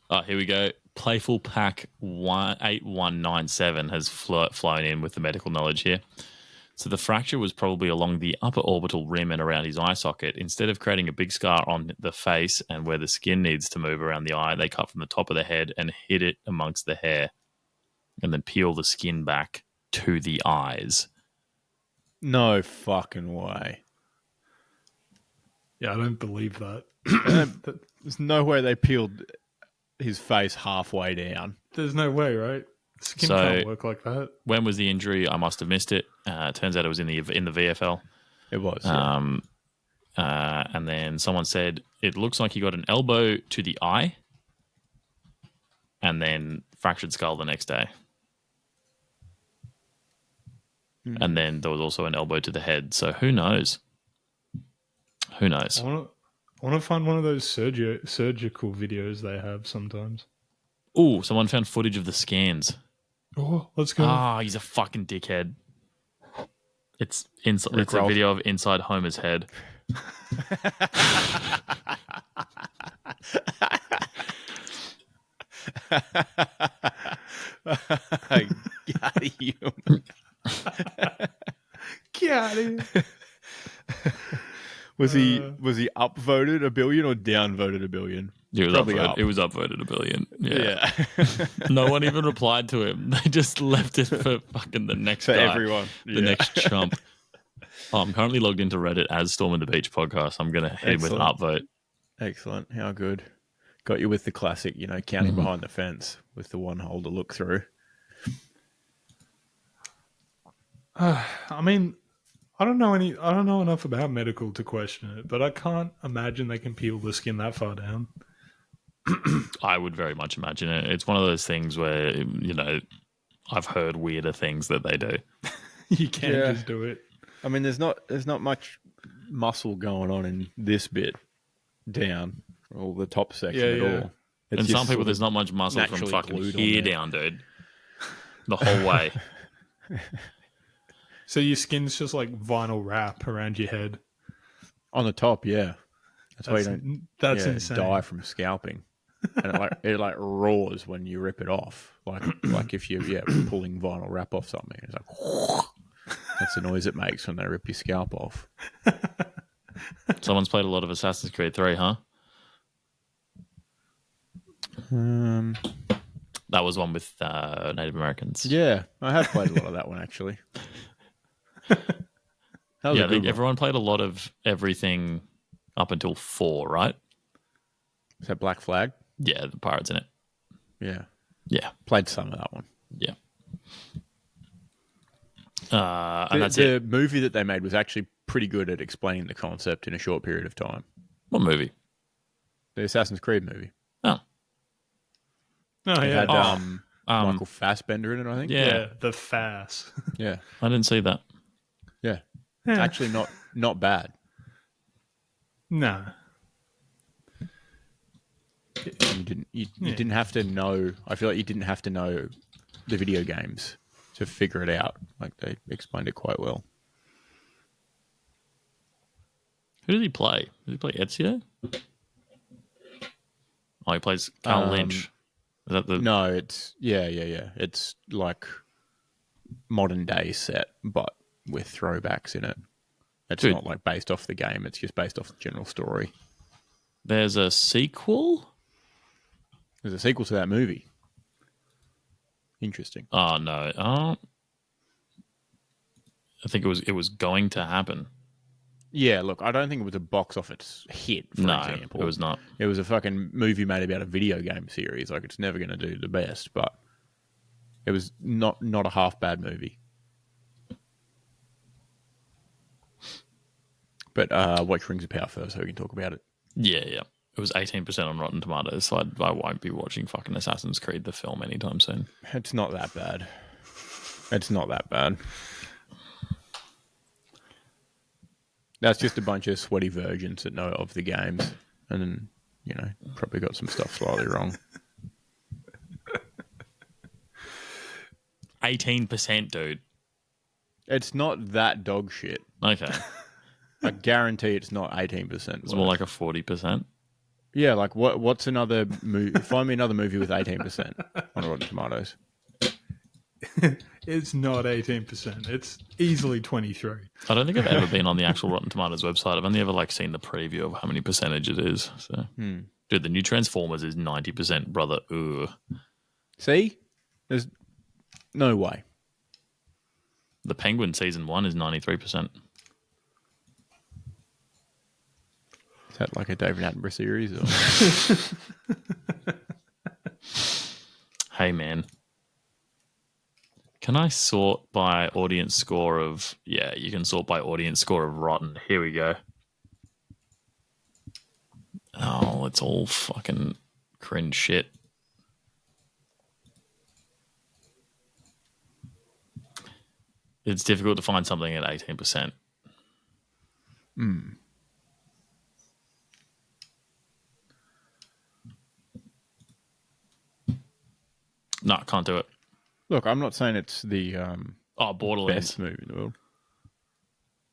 Oh, here we go. Playful Pack 8197 has flown in with the medical knowledge here. So the fracture was probably along the upper orbital rim and around his eye socket. Instead of creating a big scar on the face and where the skin needs to move around the eye, they cut from the top of the head and hit it amongst the hair and then peel the skin back to the eyes. No fucking way. Yeah, I don't believe that. There's no way they peeled his face halfway down. There's no way, right? Skin can't work like that. When was the injury? I must have missed it. Turns out it was in the VFL. It was. Yeah. And then someone said it looks like he got an elbow to the eye, and then fractured skull the next day. And then there was also an elbow to the head. So who knows? Who knows? I want to find one of those surgical videos they have sometimes. Oh, someone found footage of the scans. Oh, let's go. Ah, he's a fucking dickhead. It's a video of inside Homer's head. Got you. Got him. Was he upvoted a billion or downvoted a billion? It was upvoted a billion. Yeah. No one even replied to him. They just left it for fucking the next for guy, everyone. The next chump. Oh, I'm currently logged into Reddit as Storm in the Beach podcast. I'm going to head with an upvote. Excellent. How good. Got you with the classic, counting behind the fence with the one hole to look through. I mean, I don't know enough about medical to question it, but I can't imagine they can peel the skin that far down. I would very much imagine it. It's one of those things where, I've heard weirder things that they do. You can't just do it. I mean, there's not much muscle going on in this bit down, or the top section at all. And some people, there's not much muscle from fucking here down, dude. The whole way. So your skin's just like vinyl wrap around your head. On the top, yeah. That's why you don't insane. Die from scalping. And it roars when you rip it off. Like if you're pulling vinyl wrap off something. It's like that's the noise it makes when they rip your scalp off. Someone's played a lot of Assassin's Creed 3, huh? That was one with Native Americans. Yeah, I have played a lot of that one, actually. I think everyone played a lot of everything up until 4, right? Is that Black Flag? Yeah, the pirates in it. Yeah. Yeah. Played some of that one. Yeah. And the movie that they made was actually pretty good at explaining the concept in a short period of time. What movie? The Assassin's Creed movie. Oh. Oh, it had Michael Fassbender in it, I think. Yeah, the Fass. Yeah. I didn't see that. Yeah. It's actually not bad. No. You didn't have to know. I feel like you didn't have to know the video games to figure it out. Like, they explained it quite well. Who did he play? Did he play Ezio? Oh, he plays Carl Lynch. Is that the... No, it's... Yeah. It's like modern day set, but with throwbacks in it. It's not like based off the game. It's just based off the general story. There's a sequel? There's a sequel to that movie. Interesting. Oh, no. I think it was going to happen. Yeah, look, I don't think it was a box office hit, for example. It was not. It was a fucking movie made about a video game series. Like, it's never going to do the best, but it was not a half bad movie. But watch Rings of Power first so we can talk about it. Yeah. It was 18% on Rotten Tomatoes, so I won't be watching fucking Assassin's Creed, the film, anytime soon. It's not that bad. It's not that bad. That's just a bunch of sweaty virgins that know of the games and then, probably got some stuff slightly wrong. 18%, dude. It's not that dog shit. Okay. I guarantee it's not 18%. It's more like a 40%. Yeah, like what's another movie? Find me another movie with 18% on Rotten Tomatoes. It's not 18%. It's easily 23. I don't think I've ever been on the actual Rotten Tomatoes website. I've only ever seen the preview of how many percentage it is. So, Dude, the new Transformers is 90%, brother. Ugh. See? There's no way. The Penguin season 1 is 93%. Is that like a David Attenborough series? Or? Hey, man. Can I sort by audience score of... Yeah, you can sort by audience score of Rotten. Here we go. Oh, it's all fucking cringe shit. It's difficult to find something at 18%. No, can't do it. Look, I'm not saying it's the Borderlands. best movie in the world.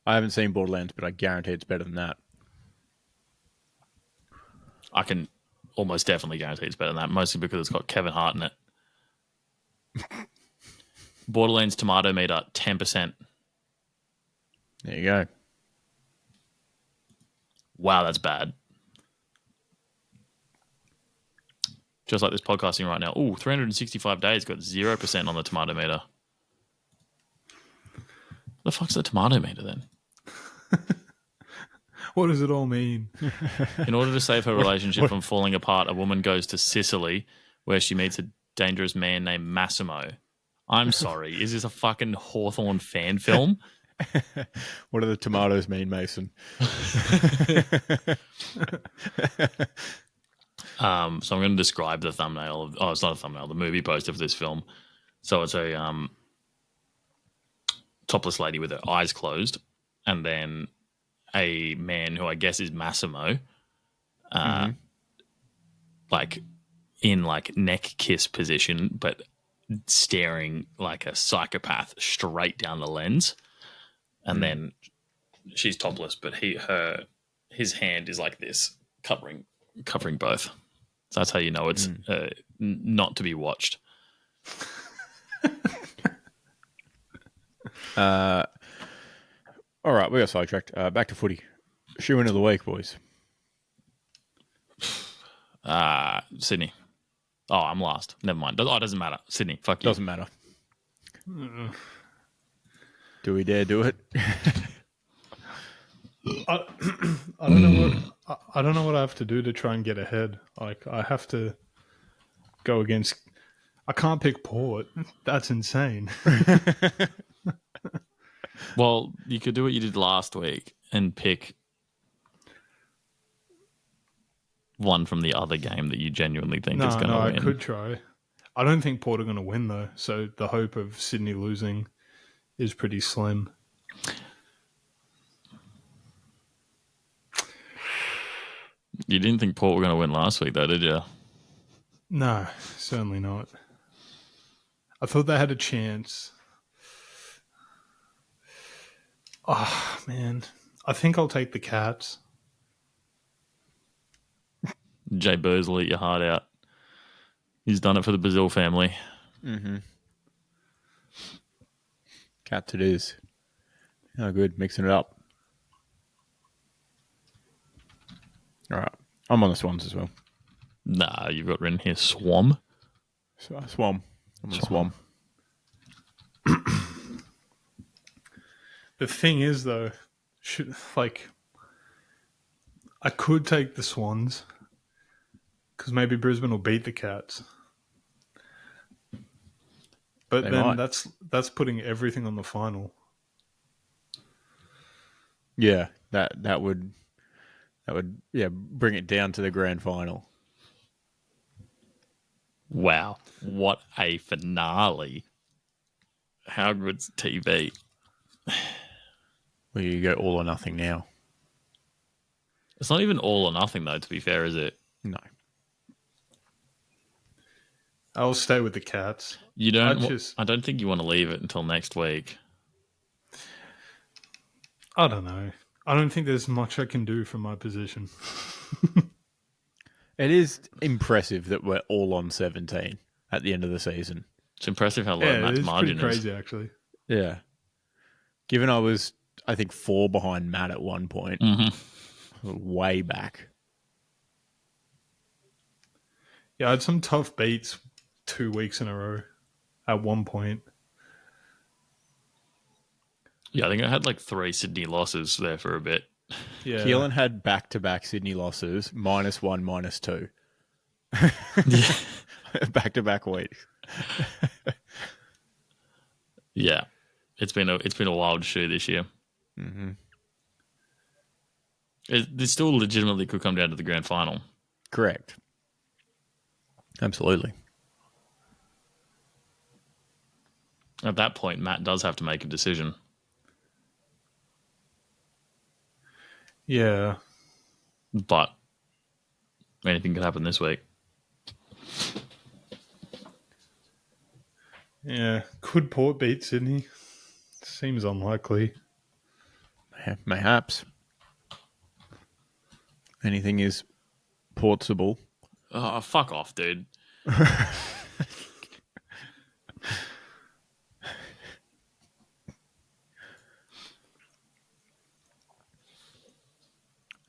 I haven't seen Borderlands, but I guarantee it's better than that. I can almost definitely guarantee it's better than that, mostly because it's got Kevin Hart in it. Borderlands tomato meter, 10%. There you go. Wow, that's bad. Just like this podcasting right now. Ooh, 365 days got 0% on the tomato meter. What the fuck's the tomato meter then? What does it all mean? In order to save her relationship from falling apart, a woman goes to Sicily where she meets a dangerous man named Massimo. I'm sorry, is this a fucking Hawthorne fan film? What do the tomatoes mean, Mason? So I'm going to describe the thumbnail of... Oh, it's not a thumbnail, the movie poster for this film. So it's a topless lady with her eyes closed, and then a man who I guess is Massimo, like in like neck kiss position, but staring like a psychopath straight down the lens. And then she's topless, but his hand is like this, covering both. So that's how you know it's not to be watched. All right, we got sidetracked. Back to footy. Shoe in of the week, boys. Sydney. Oh, I'm last. Never mind. Oh, it doesn't matter. Sydney. Fuck you. Doesn't matter. Do we dare do it? I don't know what I have to do to try and get ahead. Like, I have to go against... I can't pick Port. That's insane. Well, you could do what you did last week and pick one from the other game that you genuinely think is going to win. I could try. I don't think Port are going to win, though. So the hope of Sydney losing is pretty slim. You didn't think Port were going to win last week, though, did you? No, certainly not. I thought they had a chance. Oh, man. I think I'll take the Cats. Jay Bursley, eat your heart out. He's done it for the Brazil family. Mm-hmm. Cats it is. Oh, good. Mixing it up. All right. I'm on the Swans as well. Nah, you've got written here Swam. Swam. I'm on the Swam. The thing is, though, I could take the Swans because maybe Brisbane will beat the Cats. But They then might. that's putting everything on the final. Yeah, that would bring it down to the grand final. Wow, what a finale! How good's TV? Well, you go all or nothing now. It's not even all or nothing, though. To be fair, is it? No. I'll stay with the Cats. You don't. I don't think you want to leave it until next week. I don't know. I don't think there's much I can do from my position. It is impressive that we're all on 17 at the end of the season. It's impressive how low Matt's margin is. It's pretty crazy, actually. Yeah. Given I was, I think, 4 behind Matt at one point. Mm-hmm. Way back. Yeah, I had some tough beats 2 weeks in a row at one point. Yeah, I think I had like 3 Sydney losses there for a bit. Yeah. Keelan had back-to-back Sydney losses, -1, -2. Back-to-back weeks. Yeah, it's been a wild shoe this year. Mm-hmm. This still legitimately could come down to the grand final. Correct. Absolutely. At that point, Matt does have to make a decision. Yeah. But anything could happen this week. Yeah. Could Port beat Sydney? Seems unlikely. Mayhaps. Anything is portable. Oh, fuck off, dude.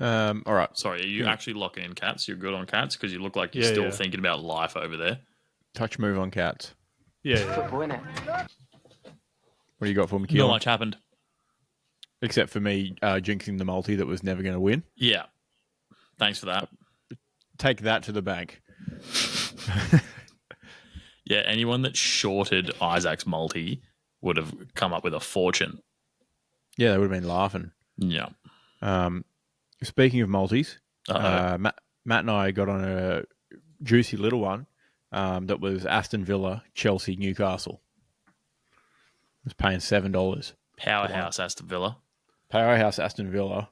All right. Sorry, are you actually locking in Cats? You're good on Cats? Because you look like you're still thinking about life over there. Touch move on Cats. Yeah. What do you got for me, Keelan? Not much happened. Except for me jinxing the multi that was never going to win. Yeah. Thanks for that. Take that to the bank. Yeah, anyone that shorted Isaac's multi would have come up with a fortune. Yeah, they would have been laughing. Yeah. Speaking of multis, Matt and I got on a juicy little one that was Aston Villa, Chelsea, Newcastle. I was paying $7. Powerhouse Aston Villa. Powerhouse Aston Villa.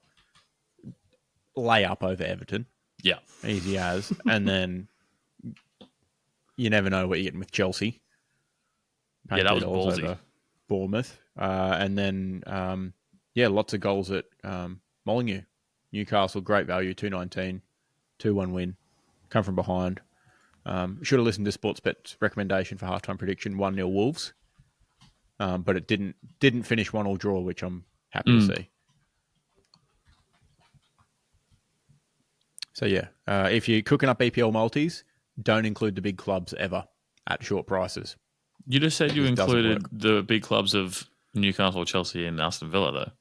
Lay up over Everton. Yeah. Easy as. And then you never know what you're getting with Chelsea. Yeah, that was ballsy. Over Bournemouth. And then, lots of goals at Molineux. Newcastle, great value, 2.19, 2-1 win. Come from behind. Should have listened to Sportsbet's recommendation for halftime prediction, 1-0 Wolves. But it didn't finish 1-1 draw, which I'm happy to see. So, if you're cooking up EPL multis, don't include the big clubs ever at short prices. You just said you included the big clubs of Newcastle, Chelsea, and Aston Villa, though.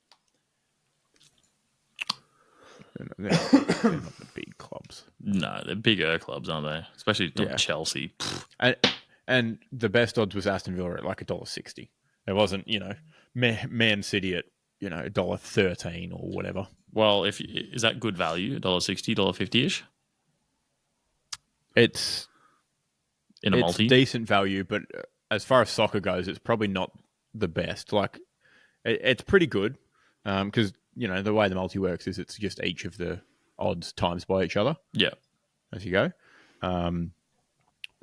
They're not the big clubs. No, they're bigger clubs, aren't they? Especially Chelsea. And the best odds was Aston Villa at like $1.60. It wasn't, Man City at, $1.13 or whatever. Well, is that good value? $1.60, $1.50-ish? It's in a multi? Decent value, but as far as soccer goes, it's probably not the best. Like, it's pretty good because, the way the multi works is it's just each of the odds times by each other. Yeah. As you go.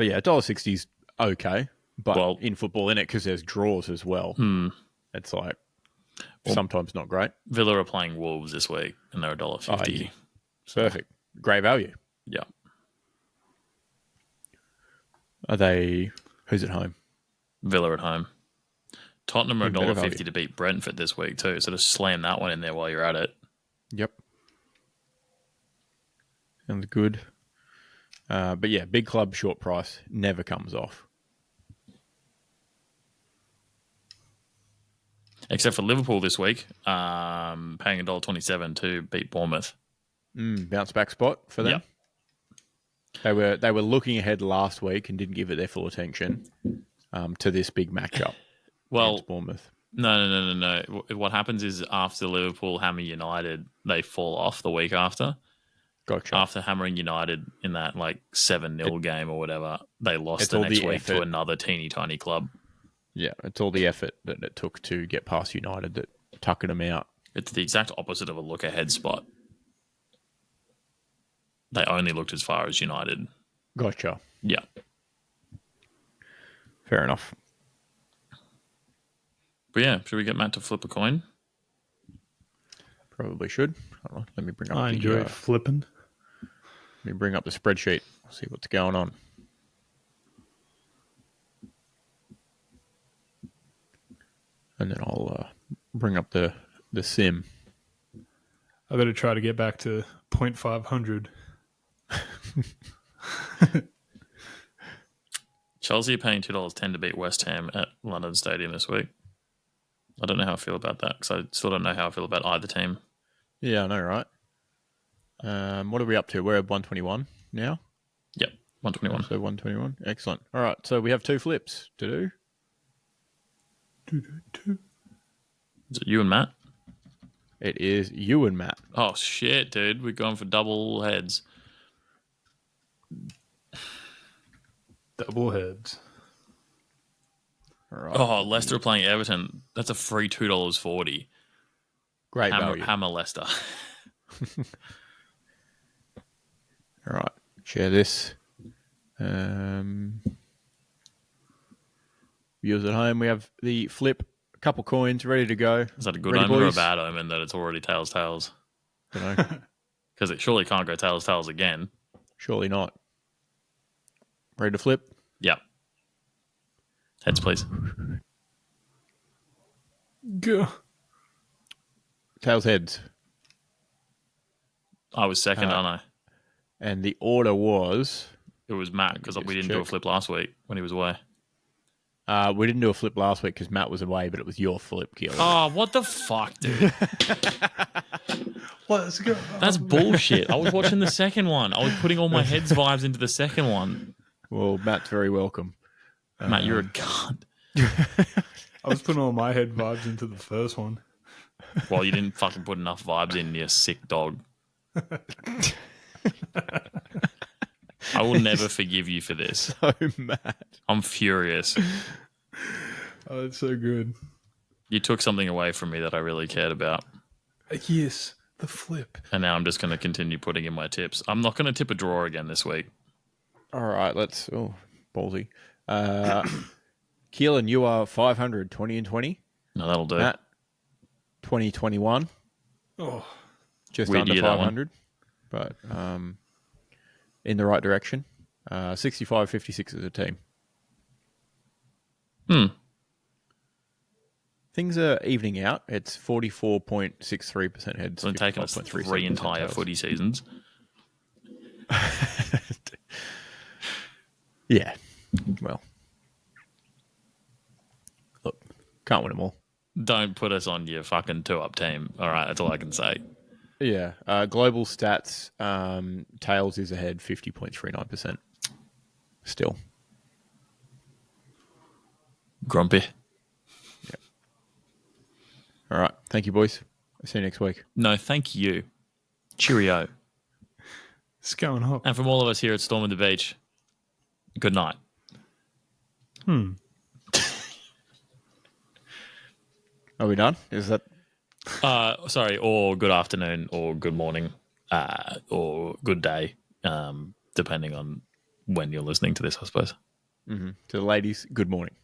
But yeah, $1.60 is okay. But in football, in it, because there's draws as well, it's like sometimes not great. Villa are playing Wolves this week, and they're $1.50. Perfect. Great value. Yeah. Are they... Who's at home? Villa at home. Tottenham are $1.50 to beat Brentford this week too, so just slam that one in there while you're at it. Yep. Sounds good. But yeah, big club, short price, never comes off. Except for Liverpool this week, paying $1.27 to beat Bournemouth. Bounce back spot for them. Yep. They were looking ahead last week and didn't give it their full attention to this big matchup. Well, against Bournemouth. No. What happens is after Liverpool hammer United, they fall off the week after. Gotcha. After hammering United in that 7-0 game or whatever, they lost the next week to another teeny tiny club. Yeah, it's all the effort that it took to get past United that tucking them out. It's the exact opposite of a look ahead spot. They only looked as far as United. Gotcha. Yeah. Fair enough. But yeah, should we get Matt to flip a coin? Probably should. Hold on, let me bring up. I enjoy flipping. Let me bring up the spreadsheet. See what's going on. And then I'll bring up the sim. I better try to get back to 0.500. Chelsea are paying $2.10 to beat West Ham at London Stadium this week. I don't know how I feel about that because I still don't know how I feel about either team. Yeah, I know, right? What are we up to? We're at 121 now? Yep, 121. So 121. Excellent. All right, so we have 2 flips to do. Is it you and Matt? It is you and Matt. Oh, shit, dude. We're going for double heads. Double heads. All right. Oh, Leicester playing Everton. That's a free $2.40. Great value. Hammer Leicester. All right. Share this. Viewers at home, we have the flip. A couple coins ready to go. Is that a good omen or a bad omen that it's already tails? Don't know. Because it surely can't go tails again. Surely not. Ready to flip? Yeah. Heads, please. Go. Tails, heads. I was second, aren't I? And the order was... It was Matt, because we didn't do a flip last week when he was away. We didn't do a flip last week because Matt was away, but it was your flip, Keelan. Oh, what the fuck, dude? Let's go. That's bullshit. I was watching the second one. I was putting all my heads vibes into the second one. Well, Matt's very welcome. Matt, you're a cunt. I was putting all my head vibes into the first one. Well, you didn't fucking put enough vibes in, you sick dog. I will never forgive you for this. So mad. I'm furious. Oh, it's so good. You took something away from me that I really cared about. Yes, the flip. And now I'm just going to continue putting in my tips. I'm not going to tip a draw again this week. All right, let's... Oh, ballsy. Keelan, you are 500, 20 and 20. No, that'll do. Matt, 2021. Oh, just weird under 500. But in the right direction. 65-56 as a team. Things are evening out. It's 44.63% heads. So it's taken us 3 entire footy seasons. Yeah. Well. Look, can't win them all. Don't put us on your fucking 2-up team. All right, that's all I can say. Yeah. Global stats, Tails is ahead 50.39%. Still. Grumpy. Yeah. All right. Thank you, boys. I'll see you next week. No, thank you. Cheerio. It's going up. And from all of us here at Storm on the Beach, good night. Are we done? Is that... Sorry, or good afternoon, or good morning, or good day, depending on when you're listening to this, I suppose. Mm-hmm. To the ladies, good morning.